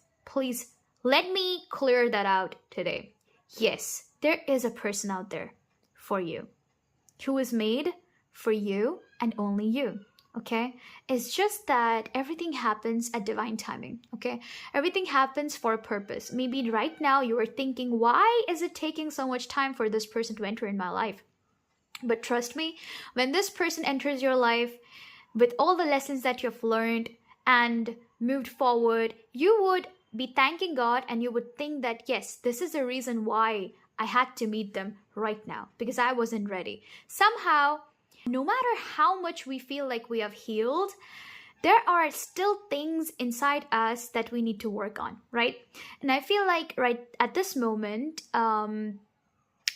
let me clear that out today. Yes, there is a person out there for you who is made for you and only you. okay? It's just that everything happens at divine timing, okay? Everything happens for a purpose. Maybe right now you are thinking, why is it taking so much time for this person to enter in my life? But trust me, when this person enters your life, with all the lessons that you've learned and moved forward, you would be thanking God, and you would think that, yes, this is the reason why I had to meet them right now, because I wasn't ready. Somehow, no matter how much we feel like we have healed, there are still things inside us that we need to work on, right? And I feel like right at this moment,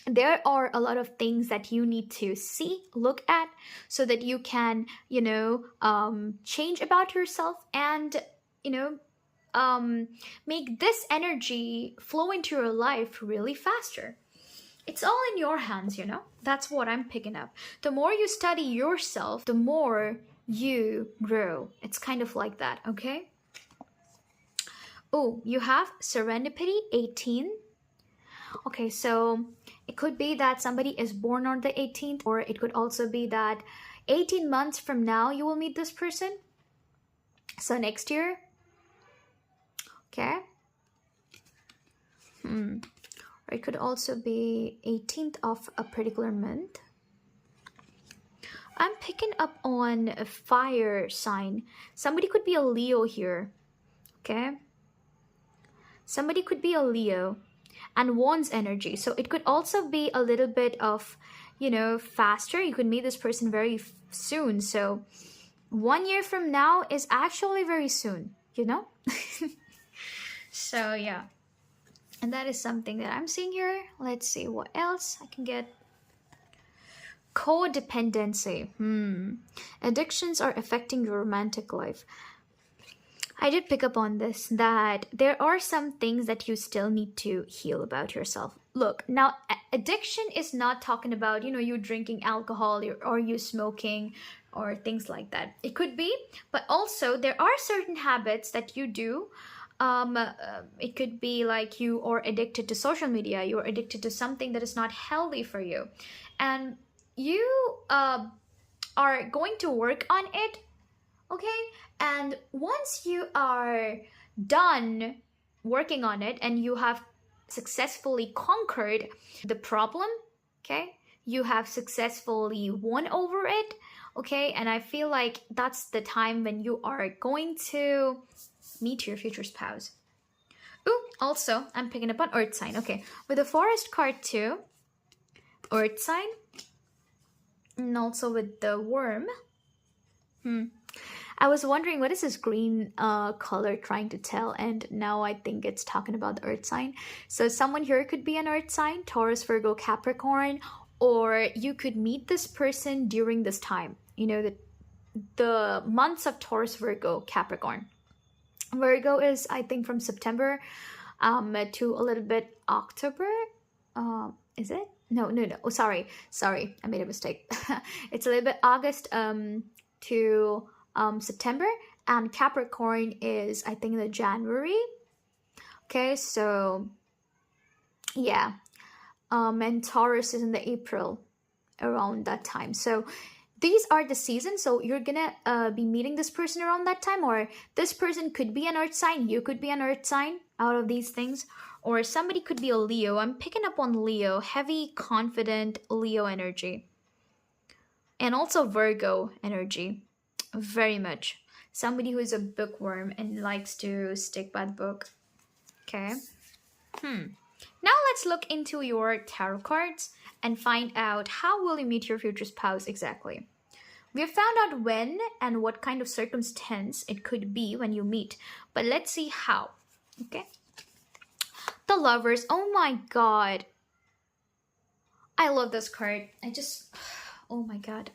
there are a lot of things that you need to see, look at, so that you can, change about yourself, and, make this energy flow into your life really faster. It's all in your hands, That's what I'm picking up. The more you study yourself, the more you grow. It's kind of like that, okay? Oh, you have Serendipity 18. Okay, so it could be that somebody is born on the 18th, or it could also be that 18 months from now you will meet this person. So next year. Okay. Or it could also be 18th of a particular month. I'm picking up on a fire sign. Somebody could be a Leo here. Okay. Somebody could be a Leo. And Wands energy. So it could also be a little bit of, faster. You could meet this person very soon. So 1 year from now is actually very soon, So yeah. And that is something that I'm seeing here. Let's see what else I can get. Codependency. Addictions are affecting your romantic life. I did pick up on this, that there are some things that you still need to heal about yourself. Look, now addiction is not talking about, you drinking alcohol or you smoking or things like that. It could be, but also there are certain habits that you do. It could be like you are addicted to social media, you're addicted to something that is not healthy for you. And you are going to work on it, okay? And once you are done working on it and you have successfully conquered the problem, okay, you have successfully won over it, okay, and I feel like that's the time when you are going to meet your future spouse. Ooh, also, I'm picking up on Earth sign. Okay, with the Forest card too, Earth sign, and also with the Worm. I was wondering, what is this green color trying to tell? And now I think it's talking about the Earth sign. So someone here could be an Earth sign, Taurus, Virgo, Capricorn, or you could meet this person during this time. The months of Taurus, Virgo, Capricorn. Virgo is, I think, from September to a little bit October. Is it? No. Oh, sorry. I made a mistake. It's a little bit August to September, and Capricorn is, I think, the January. Okay, so yeah, and Taurus is in the April, around that time. So these are the seasons. So you're gonna be meeting this person around that time, or this person could be an Earth sign, you could be an Earth sign out of these things, or somebody could be a Leo. I'm picking up on Leo, heavy, confident Leo energy, and also Virgo energy. Very much somebody who is a bookworm and likes to stick by the book. Okay. Now let's look into your tarot cards and find out how will you meet your future spouse exactly. We have found out when and what kind of circumstance it could be when you meet, but let's see how. Okay. The Lovers. Oh my god, I love this card. Oh my god.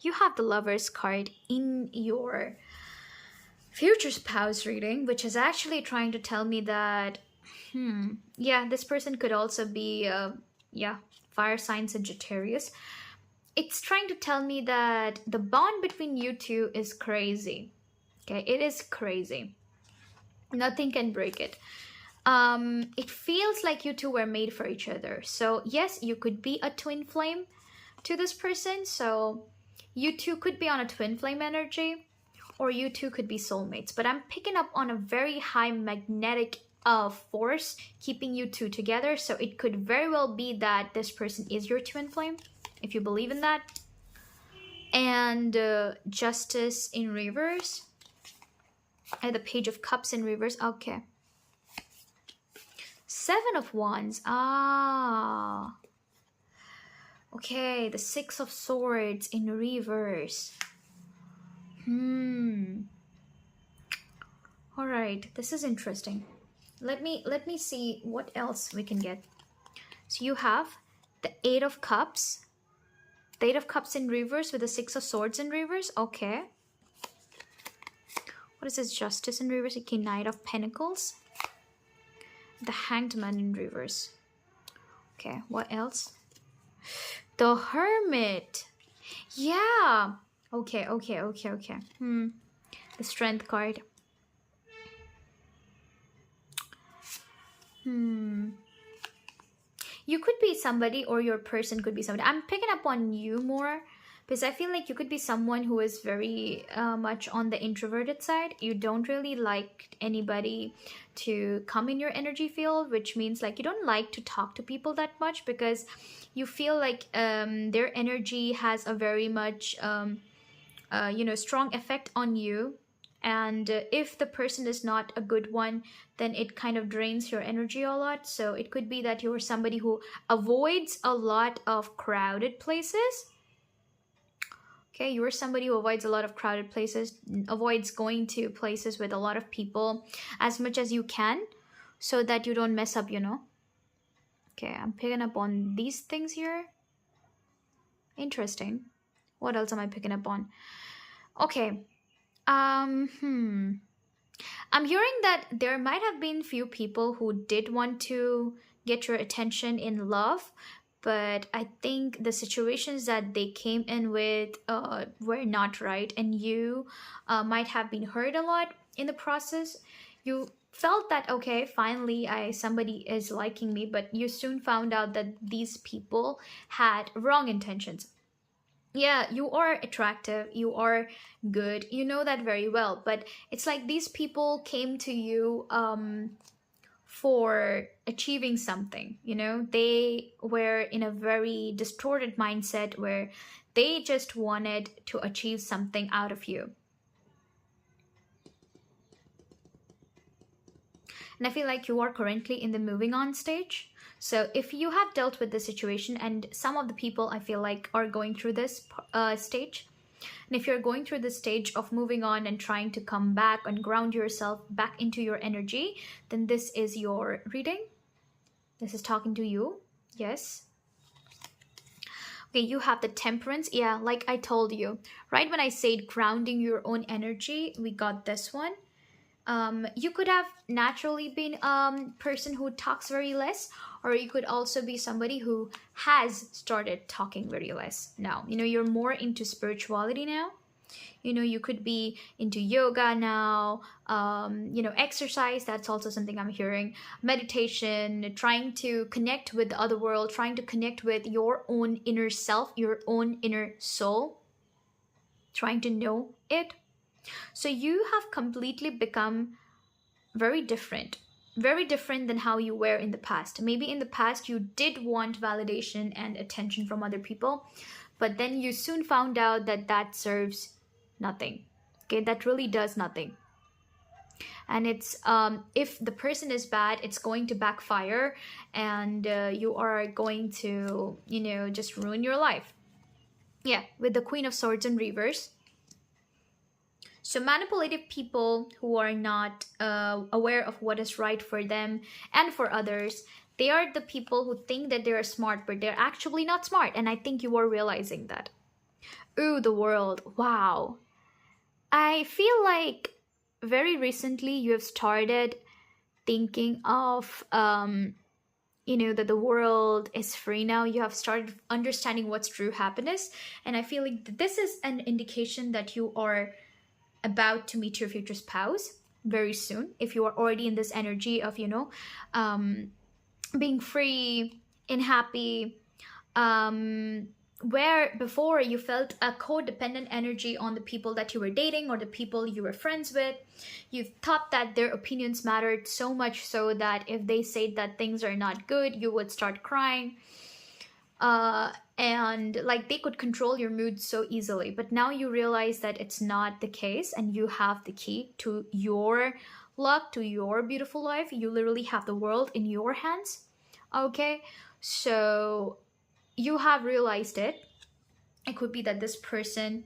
You have the Lovers card in your future spouse reading, which is actually trying to tell me that, this person could also be, fire sign Sagittarius. It's trying to tell me that the bond between you two is crazy. Okay, it is crazy. Nothing can break it. It feels like you two were made for each other. So yes, you could be a twin flame to this person. So you two could be on a twin flame energy, or you two could be soulmates. But I'm picking up on a very high magnetic force keeping you two together. So it could very well be that this person is your twin flame, if you believe in that. And Justice in reverse. And the Page of Cups in reverse. Okay. Seven of Wands. Ah. Okay, the Six of Swords in reverse. All right, this is interesting. Let me see what else we can get. So you have the Eight of Cups. The Eight of Cups in reverse with the Six of Swords in reverse. Okay. What is this? Justice in reverse. Okay, Knight of Pentacles. The Hanged Man in reverse. Okay, what else? The Hermit. Yeah. Okay. The Strength card. You could be somebody, or your person could be somebody. I'm picking up on you more because I feel like you could be someone who is very much on the introverted side. You don't really like anybody to come in your energy field, which means like you don't like to talk to people that much because you feel like their energy has a very much strong effect on you. And if the person is not a good one, then it kind of drains your energy a lot. So it could be that you're somebody who avoids a lot of crowded places. Okay, you're somebody who avoids a lot of crowded places, avoids going to places with a lot of people as much as you can so that you don't mess up, Okay, I'm picking up on these things here. Interesting. What else am I picking up on? Okay. I'm hearing that there might have been few people who did want to get your attention in love, but I think the situations that they came in with were not right, and you might have been hurt a lot in the process. You felt that, okay, finally somebody is liking me, but you soon found out that these people had wrong intentions. Yeah, you are attractive, you are good, you know that very well, but it's like these people came to you for achieving something. They were in a very distorted mindset where they just wanted to achieve something out of you. And I feel like you are currently in the moving on stage. So if you have dealt with the situation, and some of the people I feel like are going through this stage, and if you're going through the stage of moving on and trying to come back and ground yourself back into your energy, then this is your reading. This is talking to you. Yes. Okay, you have the Temperance. Yeah, like I told you, right when I said grounding your own energy, we got this one. You could have naturally been a person who talks very less, or you could also be somebody who has started talking very less now. You're more into spirituality now. You could be into yoga now, exercise. That's also something I'm hearing. Meditation, trying to connect with the other world, trying to connect with your own inner self, your own inner soul, trying to know it. So you have completely become very different than how you were in the past. Maybe in the past you did want validation and attention from other people, but then you soon found out that serves nothing. Okay, that really does nothing. And it's if the person is bad, it's going to backfire, and you are going to just ruin your life. Yeah, with the Queen of Swords in reverse. So manipulative people who are not aware of what is right for them and for others, they are the people who think that they're smart, but they're actually not smart. And I think you are realizing that. Ooh, the World. Wow. I feel like very recently you have started thinking of, that the world is free now. You have started understanding what's true happiness. And I feel like this is an indication that you are about to meet your future spouse very soon, if you are already in this energy of being free and happy, where before you felt a codependent energy on the people that you were dating or the people you were friends with, you thought that their opinions mattered so much so that if they said that things are not good, you would start crying. And like they could control your mood so easily. But now you realize that it's not the case, and you have the key to your luck, to your beautiful life. You literally have the world in your hands. Okay, so you have realized it. It could be that this person,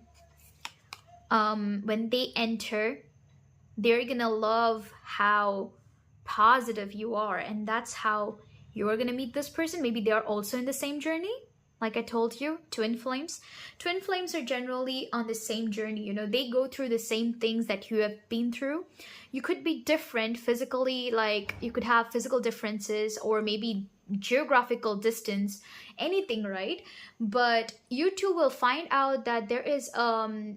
when they enter, they're gonna love how positive you are, and that's how you're gonna meet this person. Maybe they are also in the same journey. Like I told you, twin flames. Twin flames are generally on the same journey. You know, they go through the same things that you have been through. You could be different physically, like you could have physical differences or maybe geographical distance, anything, right? But you two will find out that there is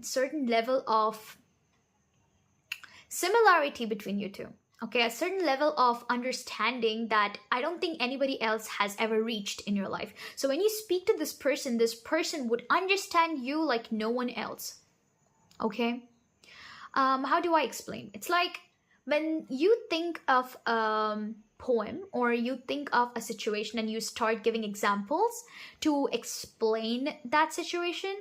certain level of similarity between you two. Okay, a certain level of understanding that I don't think anybody else has ever reached in your life. So when you speak to this person would understand you like no one else. Okay, how do I explain? It's like when you think of poem or you think of a situation and you start giving examples to explain that situation,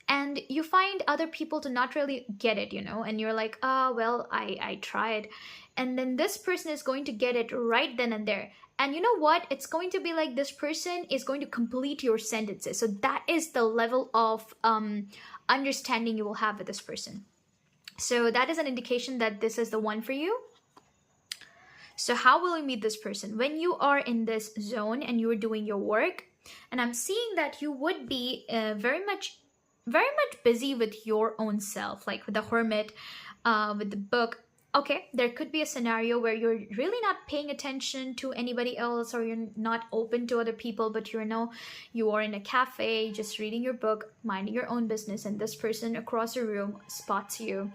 and you find other people to not really get it, you know, and you're like, ah, well, I tried. And then this person is going to get it right then and there. And you know what? It's going to be like this person is going to complete your sentences. So that is the level of understanding you will have with this person. So that is an indication that this is the one for you. So how will you meet this person? When you are in this zone and you are doing your work, and I'm seeing that you would be very much busy with your own self, like with the hermit, with the book. Okay, there could be a scenario where you're really not paying attention to anybody else, or you're not open to other people, but you are in a cafe just reading your book, minding your own business, and this person across the room spots you,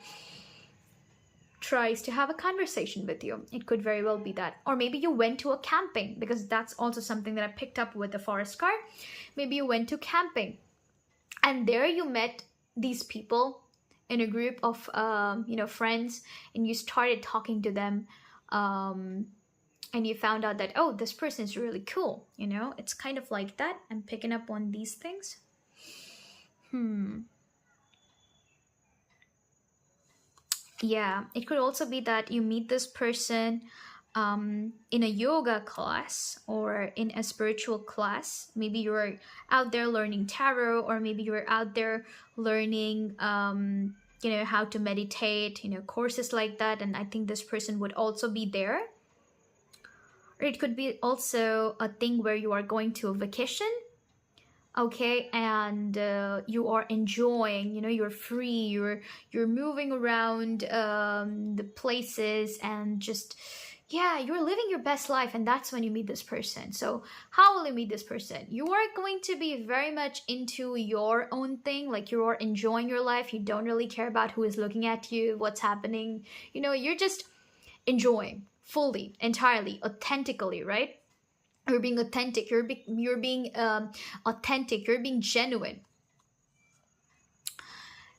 tries to have a conversation with you. It could very well be that. Or maybe you went to a camping, because that's also something that I picked up with the forest card. Maybe you went to camping and there you met these people in a group of friends, and you started talking to them, and you found out that, oh, this person is really cool. You know, it's kind of like that. I'm picking up on these things. Yeah, it could also be that you meet this person in a yoga class or in a spiritual class. Maybe you're out there learning tarot, or maybe you're out there learning, how to meditate, courses like that. And I think this person would also be there. Or it could be also a thing where you are going to a vacation. Okay, and you are enjoying, you're free, you're moving around the places, and just, yeah, you're living your best life. And that's when you meet this person. So how will you meet this person? You are going to be very much into your own thing, like you are enjoying your life. You don't really care about who is looking at you, what's happening. You're just enjoying fully, entirely, authentically, right? You're being authentic, you're being authentic, you're being genuine.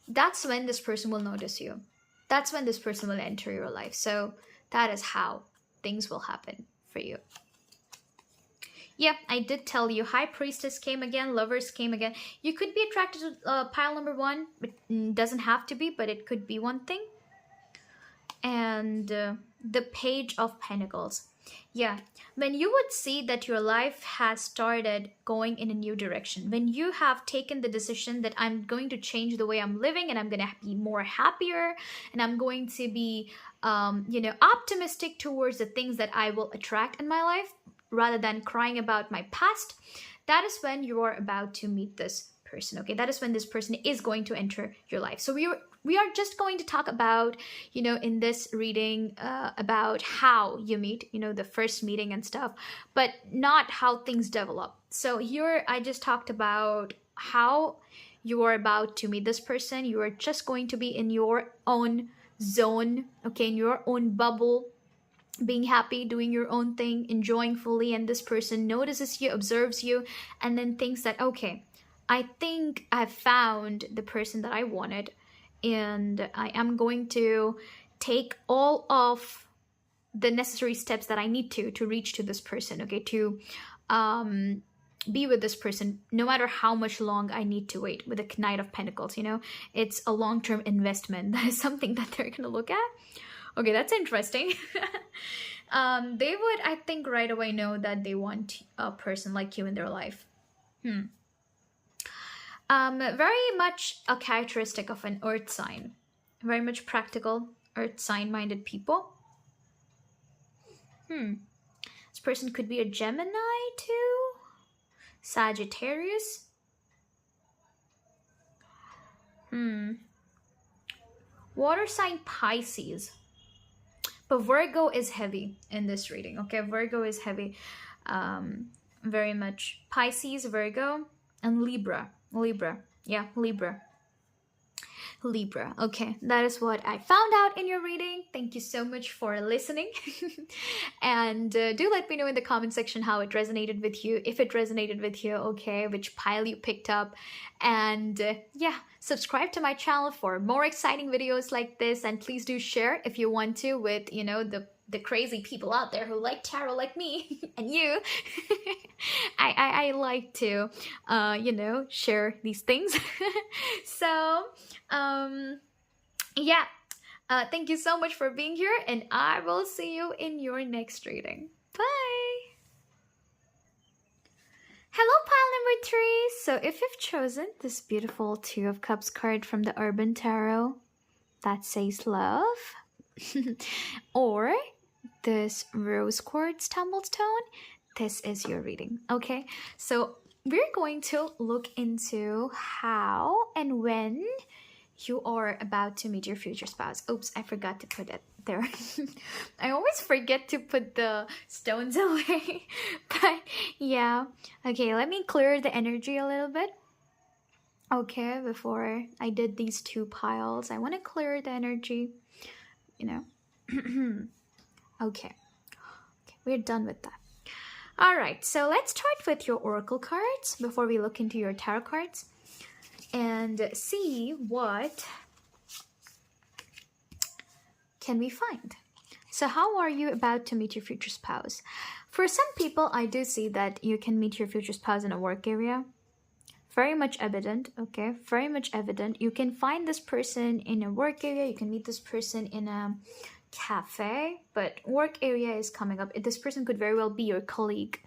That's when this person will notice you. That's when this person will enter your life. So that is how things will happen for you. Yeah, I did tell you. High Priestess came again, Lovers came again. You could be attracted to pile number 1, but doesn't have to be, but it could be one thing. And the Page of Pentacles. Yeah, when you would see that your life has started going in a new direction, when you have taken the decision that I'm going to change the way I'm living, and I'm going to be more happier, and I'm going to be, optimistic towards the things that I will attract in my life, rather than crying about my past, that is when you are about to meet this person. Okay, that is when this person is going to enter your life. So we are just going to talk about, in this reading, about how you meet, the first meeting and stuff, but not how things develop. So here I just talked about how you are about to meet this person. You are just going to be in your own zone, okay, in your own bubble, being happy, doing your own thing, enjoying fully, and this person notices you, observes you, and then thinks that, okay, I think I've found the person that I wanted, and I am going to take all of the necessary steps that I need to reach to this person, okay, to um be with this person, no matter how much long I need to wait. With the Knight of Pentacles, you know, it's a long-term investment. That is something that they're gonna look at. Okay, that's interesting. They would, I think, right away know that they want a person like you in their life. Very much a characteristic of an earth sign. Very much practical, earth sign minded people. This person could be a Gemini too. Sagittarius. Water sign Pisces. But Virgo is heavy in this reading, okay? Virgo is heavy. Very much Pisces, Virgo, and Libra. Yeah, Libra. Okay, that is what I found out in your reading. Thank you so much for listening. And do let me know in the comment section how it resonated with you, if it resonated with you, okay, which pile you picked up. And yeah, subscribe to my channel for more exciting videos like this, and please do share if you want to with, you know, the crazy people out there who like tarot like me and you. I like to you know, share these things. So yeah, thank you so much for being here, and I will see you in your next reading. Bye. Hello, pile number 3. So if you've chosen this beautiful Two of Cups card from the Urban Tarot that says love, or this rose quartz tumblestone, this is your reading, okay? So we're going to look into how and when you are about to meet your future spouse. Oops, I forgot to put it there. I always forget to put the stones away. But yeah, okay, let me clear the energy a little bit. Okay, before I did these 2 piles, I want to clear the energy, you know. Okay, we're done with that. All right, so let's start with your oracle cards before we look into your tarot cards and see what can we find. So how are you about to meet your future spouse? For some people, I do see that you can meet your future spouse in a work area. Very much evident, okay? Very much evident. You can find this person in a work area. You can meet this person in a cafe, but work area is coming up. This person could very well be your colleague,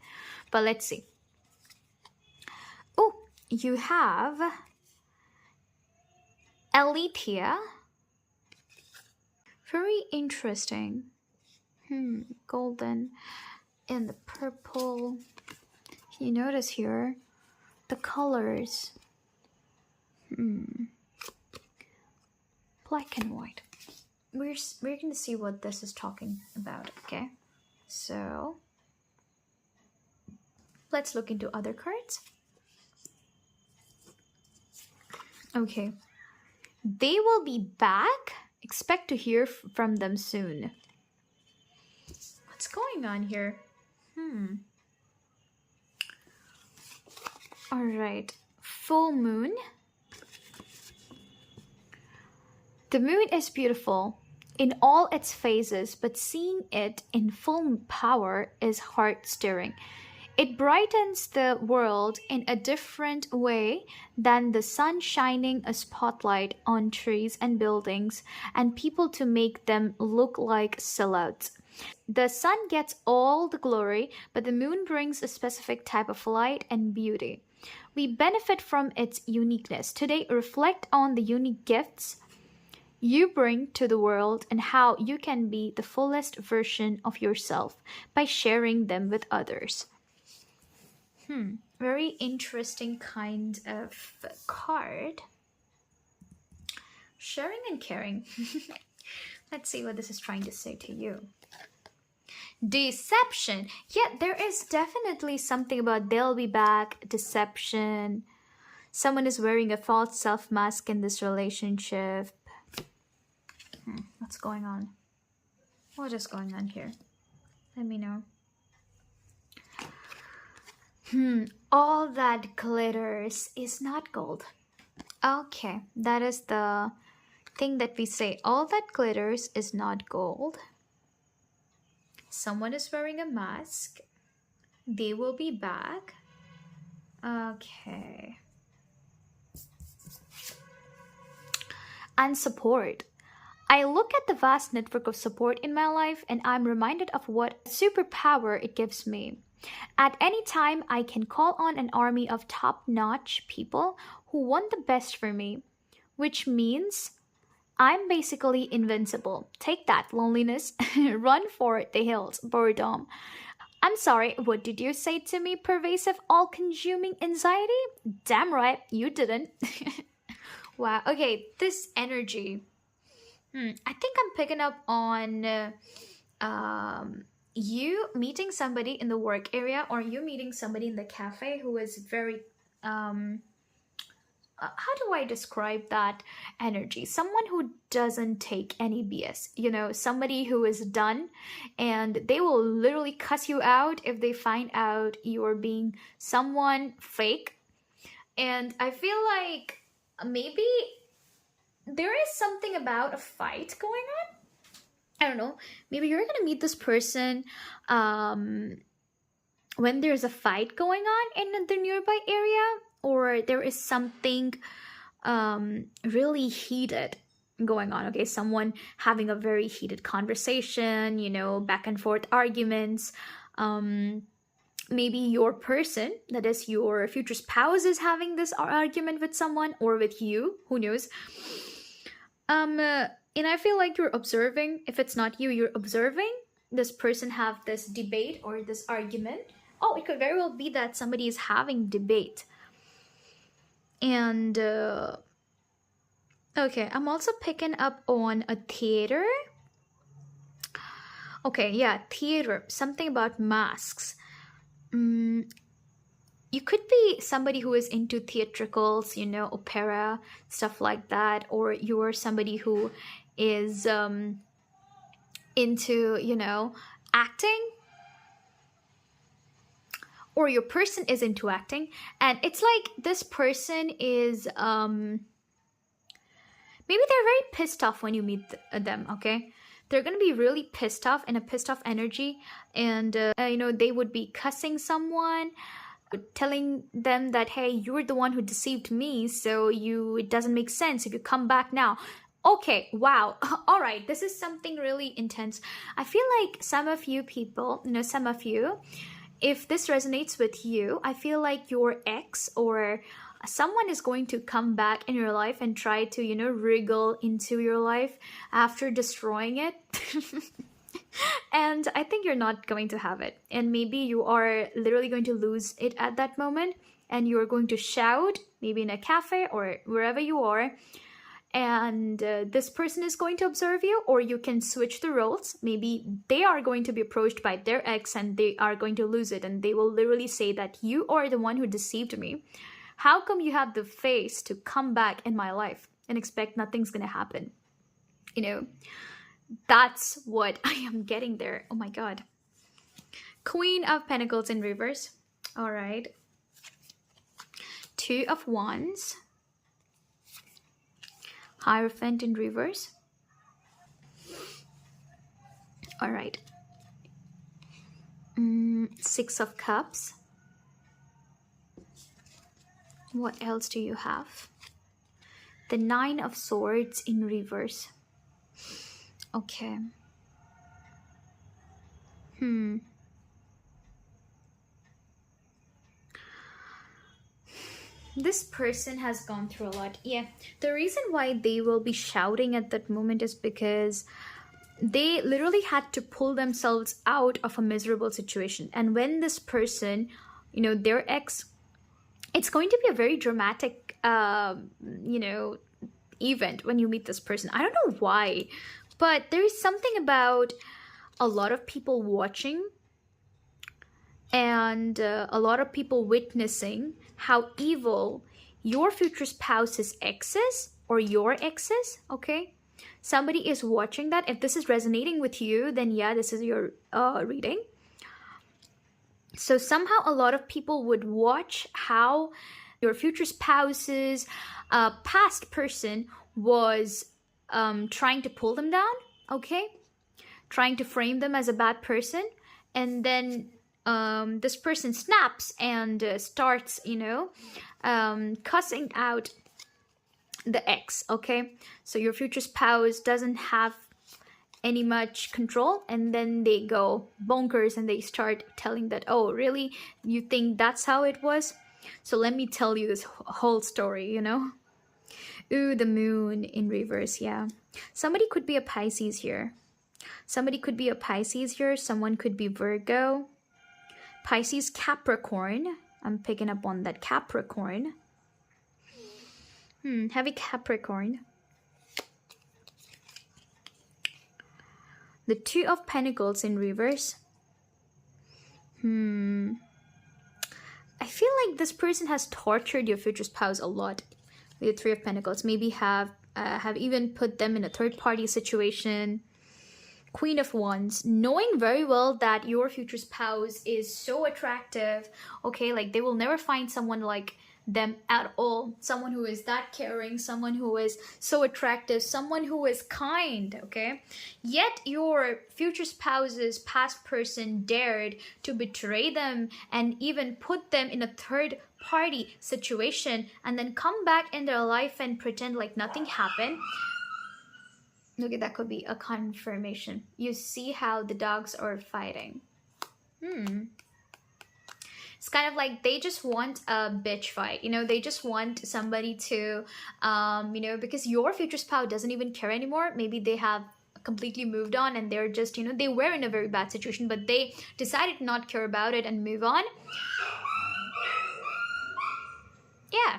but let's see. Oh, you have Aletheia. Very interesting. Golden and the purple. Can you notice here the colors? Black and white. We're going to see what this is talking about, okay? So let's look into other cards. Okay. They will be back. Expect to hear from them soon. What's going on here? All right. Full moon. The moon is beautiful in all its phases, but seeing it in full power is heart-stirring. It brightens the world in a different way than the sun shining a spotlight on trees and buildings and people to make them look like silhouettes. The sun gets all the glory, but the moon brings a specific type of light and beauty. We benefit from its uniqueness. Today, reflect on the unique gifts you bring to the world and how you can be the fullest version of yourself by sharing them with others. Very interesting kind of card. Sharing and caring. Let's see what this is trying to say to you. Deception. Yeah, there is definitely something about they'll be back, deception. Someone is wearing a false self mask in this relationship. What's going on? What is going on here? Let me know. All that glitters is not gold. Okay, that is the thing that we say. All that glitters is not gold. Someone is wearing a mask. They will be back. Okay. And support. I look at the vast network of support in my life and I'm reminded of what superpower it gives me. At any time, I can call on an army of top notch people who want the best for me, which means I'm basically invincible. Take that, loneliness. Run for the hills, boredom. I'm sorry, what did you say to me? Pervasive, all consuming anxiety? Damn right, you didn't. Wow, okay, this energy. I think I'm picking up on you meeting somebody in the work area or you meeting somebody in the cafe who is very how do I describe that energy? Someone who doesn't take any BS, somebody who is done and they will literally cuss you out if they find out you're being someone fake. And I feel like maybe there is something about a fight going on. I don't know. Maybe you're gonna meet this person when there's a fight going on in the nearby area, or there is something really heated going on. Okay, someone having a very heated conversation, back and forth arguments. Maybe your person, that is your future spouse, is having this argument with someone or with you. Who knows? And I feel like you're observing. If it's not you, you're observing this person have this debate or this argument. Oh, it could very well be that somebody is having debate. And okay, I'm also picking up on a theater. Okay, yeah, theater. Something about masks. You could be somebody who is into theatricals, opera, stuff like that, or you're somebody who is into, acting, or your person is into acting, and it's like this person is maybe they're very pissed off when you meet them, okay? They're gonna be really pissed off in a pissed off energy, and they would be cussing someone, telling them that, hey, you're the one who deceived me, so it doesn't make sense if you come back now. Okay, wow. All right, this is something really intense. I feel like some of you people, if this resonates with you, I feel like your ex or someone is going to come back in your life and try to, wriggle into your life after destroying it. And I think you're not going to have it. And maybe you are literally going to lose it at that moment. And you're going to shout, maybe in a cafe or wherever you are. And this person is going to observe you, or you can switch the roles. Maybe they are going to be approached by their ex and they are going to lose it. And they will literally say that you are the one who deceived me. How come you have the face to come back in my life and expect nothing's going to happen? That's what I am getting there. Oh my God. Queen of Pentacles in reverse. All right. Two of Wands. Hierophant in reverse. All right. Six of Cups. What else do you have? The Nine of Swords in reverse. Okay. This person has gone through a lot. Yeah. The reason why they will be shouting at that moment is because they literally had to pull themselves out of a miserable situation. And when this person, their ex, it's going to be a very dramatic, event when you meet this person. I don't know why, but there is something about a lot of people watching and a lot of people witnessing how evil your future spouse's ex is, or your ex is, okay? Somebody is watching that. If this is resonating with you, then yeah, this is your reading. So somehow a lot of people would watch how your future spouse's past person was trying to pull them down, okay? Trying to frame them as a bad person. And then this person snaps and starts, cussing out the ex, okay? So your future spouse doesn't have any much control, and then they go bonkers and they start telling that, oh really, you think that's how it was? So let me tell you this whole story, Ooh, the moon in reverse. Yeah, somebody could be a Pisces here. Someone could be Virgo, Pisces, Capricorn. I'm picking up on that Capricorn. Heavy Capricorn. The Two of Pentacles in reverse. I feel like this person has tortured your future spouse a lot. The Three of Pentacles. Maybe have even put them in a third-party situation. Queen of Wands. Knowing very well that your future spouse is so attractive. Okay, like they will never find someone like them at all. Someone who is that caring, someone who is so attractive, someone who is kind, okay? Yet your future spouse's past person dared to betray them and even put them in a third party situation and then come back in their life and pretend like nothing happened. Okay, that could be a confirmation. You see how the dogs are fighting. It's kind of like they just want a bitch fight, they just want somebody to, because your future spouse doesn't even care anymore. Maybe they have completely moved on and they're just, they were in a very bad situation, but they decided to not care about it and move on. Yeah,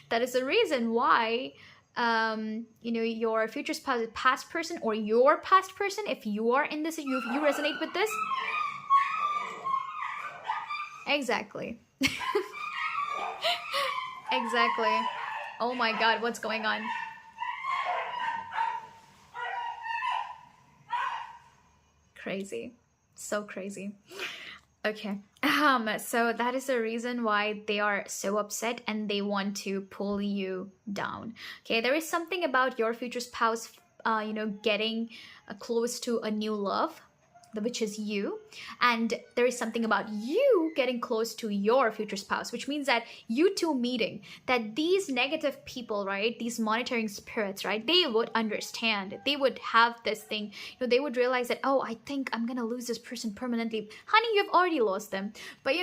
that is the reason why, your future spouse, past person, or your past person, if you are in this, you resonate with this. Exactly. Exactly. Oh my god, what's going on? Crazy. So crazy. Okay. So that is the reason why they are so upset and they want to pull you down. Okay, there is something about your future spouse getting close to a new love, which is you, and there is something about you getting close to your future spouse, which means that you two meeting, that these negative people, right, these monitoring spirits, right, they would understand, they would have this thing, they would realize that, oh, I think I'm gonna lose this person permanently. Honey, you've already lost them, but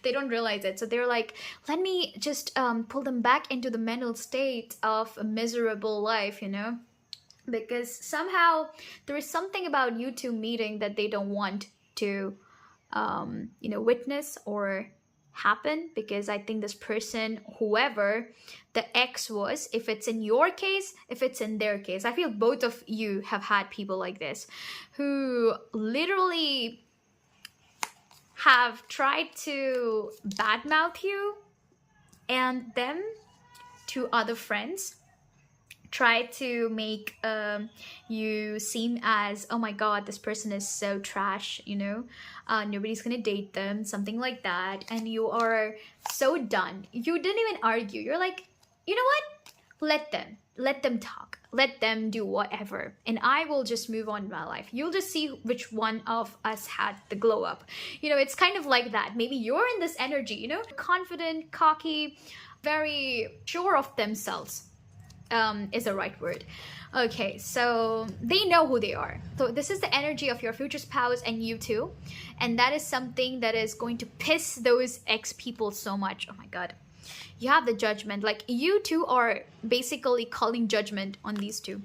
they don't realize it. So they're like, let me just pull them back into the mental state of a miserable life, because somehow there is something about you two meeting that they don't want to witness or happen, because I think this person, whoever the ex was, if it's in your case, if it's in their case, I feel both of you have had people like this who literally have tried to badmouth you and them to other friends, try to make you seem as, oh my god, this person is so trash, nobody's gonna date them, something like that, and you are so done. You didn't even argue. You're like, you know what, let them talk, let them do whatever, and I will just move on in my life. You'll just see which one of us had the glow up. It's kind of like that. Maybe you're in this energy, confident, cocky, very sure of themselves, is the right word. Okay, so they know who they are. So this is the energy of your future spouse and you too, and that is something that is going to piss those ex people so much. Oh my god, you have the judgment. Like, you two are basically calling judgment on these two,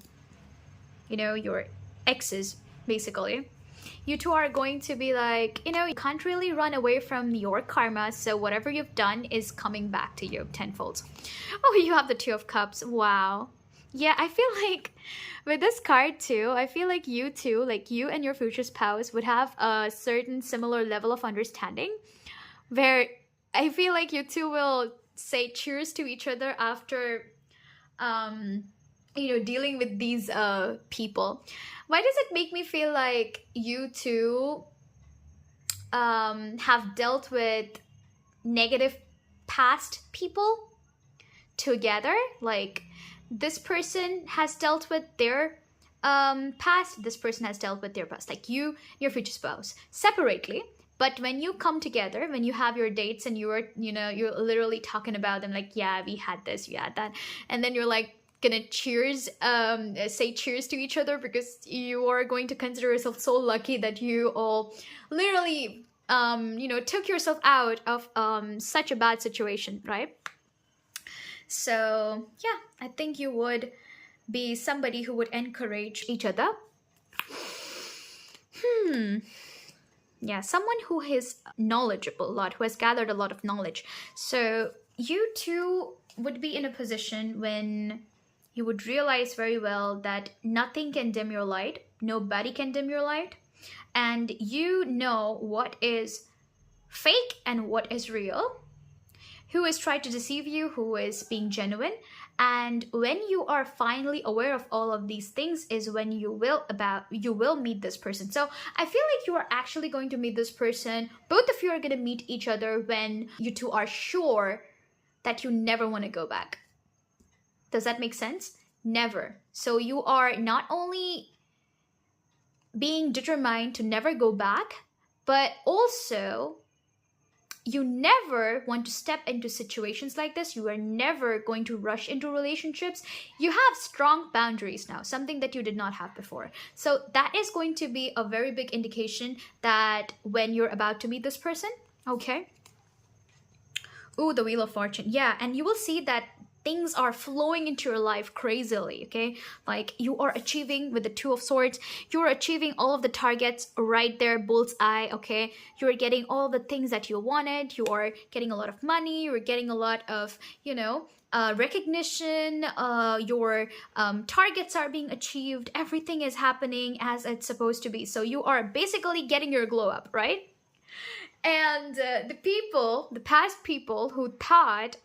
your exes, basically. You two are going to be like, you can't really run away from your karma, so whatever you've done is coming back to you tenfold. Oh, you have the Two of Cups. Wow. Yeah, I feel like with this card too, I feel like you two, like you and your future spouse, would have a certain similar level of understanding, where I feel like you two will say cheers to each other after dealing with these people. Why does it make me feel like you two have dealt with negative past people together. Like this person has dealt with their past, this person has dealt with their past, like your future spouse separately. But when you come together, when you have your dates and you're literally talking about them, like, yeah, we had this, we had that, and then you're like gonna say cheers to each other because you are going to consider yourself so lucky that you all literally took yourself out of such a bad situation, right? So yeah, I think you would be somebody who would encourage each other. Yeah, someone who is knowledgeable a lot, who has gathered a lot of knowledge. So you two would be in a position when you would realize very well that nothing can dim your light, nobody can dim your light, and you know what is fake and what is real, who is trying to deceive you, who is being genuine. And when you are finally aware of all of these things is when you will meet this person. So I feel like you are actually going to meet this person. Both of you are going to meet each other when you two are sure that you never want to go back. Does that make sense? Never. So you are not only being determined to never go back, but also you never want to step into situations like this. You are never going to rush into relationships. You have strong boundaries now, something that you did not have before. So that is going to be a very big indication that when you're about to meet this person, okay? Ooh, the Wheel of Fortune. Yeah, and you will see that things are flowing into your life crazily, okay? Like you are achieving with the Two of Swords, you're achieving all of the targets right there, bullseye, okay? You're getting all the things that you wanted, you are getting a lot of money, you're getting a lot of, recognition, your targets are being achieved, everything is happening as it's supposed to be. So you are basically getting your glow up, right? And the past people who thought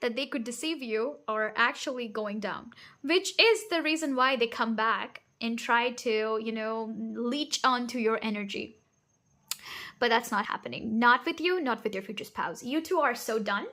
that they could deceive you are actually going down, which is the reason why they come back and try to, leech onto your energy. But that's not happening. Not with you, not with your future spouse. You two are so done.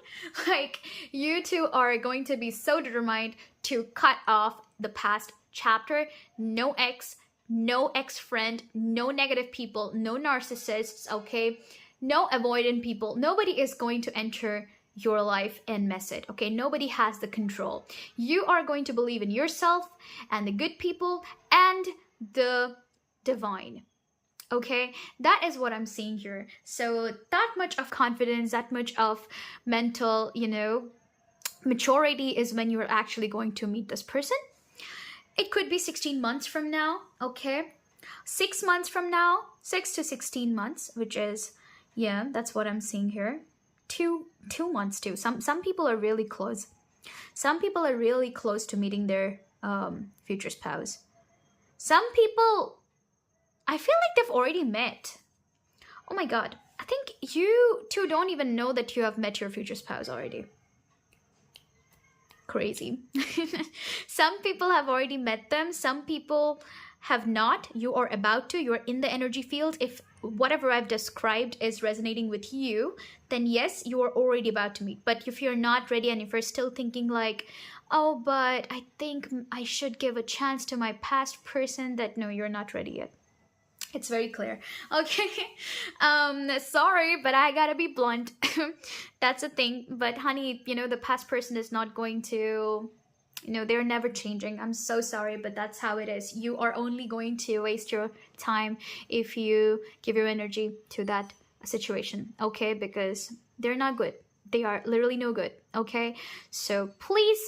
Like, you two are going to be so determined to cut off the past chapter. No ex-friend, no negative people, no narcissists, okay? No avoidant people. Nobody is going to enter your life and mess it, okay? Nobody has the control. You are going to believe in yourself and the good people and the divine, okay? That is what I'm seeing here. So that much of confidence, that much of mental, maturity is when you're actually going to meet this person. It could be 16 months from now, okay? 6 months from now, 6 to 16 months, which is, yeah, that's what I'm seeing here. Two months too. Some people are really close. Some people are really close to meeting their future spouse. Some people, I feel like they've already met. Oh my god. I think you two don't even know that you have met your future spouse already. Crazy. Some people have already met them. Some people have not. You are about to. You're in the energy field. If whatever I've described is resonating with you, then yes, you are already about to meet. But if you're not ready and if you're still thinking like, oh, but I think I should give a chance to my past person, that no, you're not ready yet. It's very clear. Okay. Sorry, but I gotta be blunt. That's a thing. But honey, the past person is not going to, they're never changing. I'm so sorry, but that's how it is. You are only going to waste your time if you give your energy to that situation, okay? Because they're not good. They are literally no good, okay? So please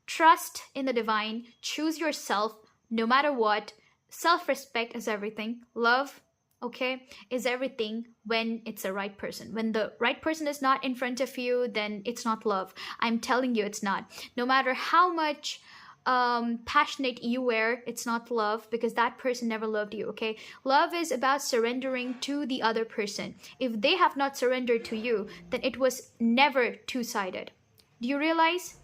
trust in the divine. Choose yourself no matter what. Self-respect is everything. Love, okay, is everything when it's the right person. When the right person is not in front of you, then it's not love. I'm telling you, it's not. No matter how much passionate you were, it's not love, because that person never loved you, okay? Love is about surrendering to the other person. If they have not surrendered to you, then it was never two-sided. Do you realize?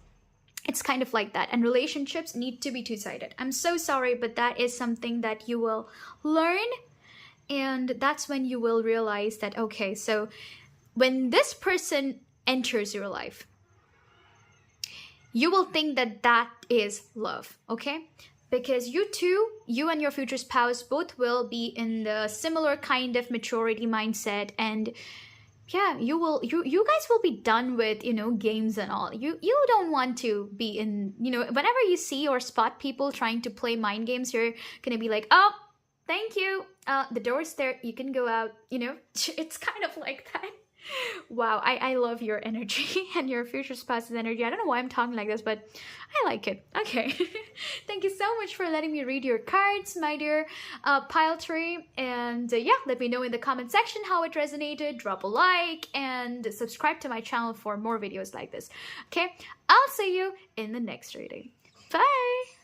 It's kind of like that, and relationships need to be two-sided. I'm so sorry, but that is something that you will learn And that's when you will realize that, okay, so when this person enters your life, you will think that that is love, okay? Because you two, you and your future spouse, both will be in the similar kind of maturity mindset, and yeah, you guys will be done with, games and all. You don't want to be in, whenever you see or spot people trying to play mind games, you're gonna be like, oh, thank you, the door's there, you can go out. It's kind of like that. Wow, I love your energy and your future spouse's energy. I don't know why I'm talking like this, but I like it. Okay. Thank you so much for letting me read your cards, my dear pile tree. And yeah, let me know in the comment section how it resonated. Drop a like and subscribe to my channel for more videos like this. Okay, I'll see you in the next reading. Bye!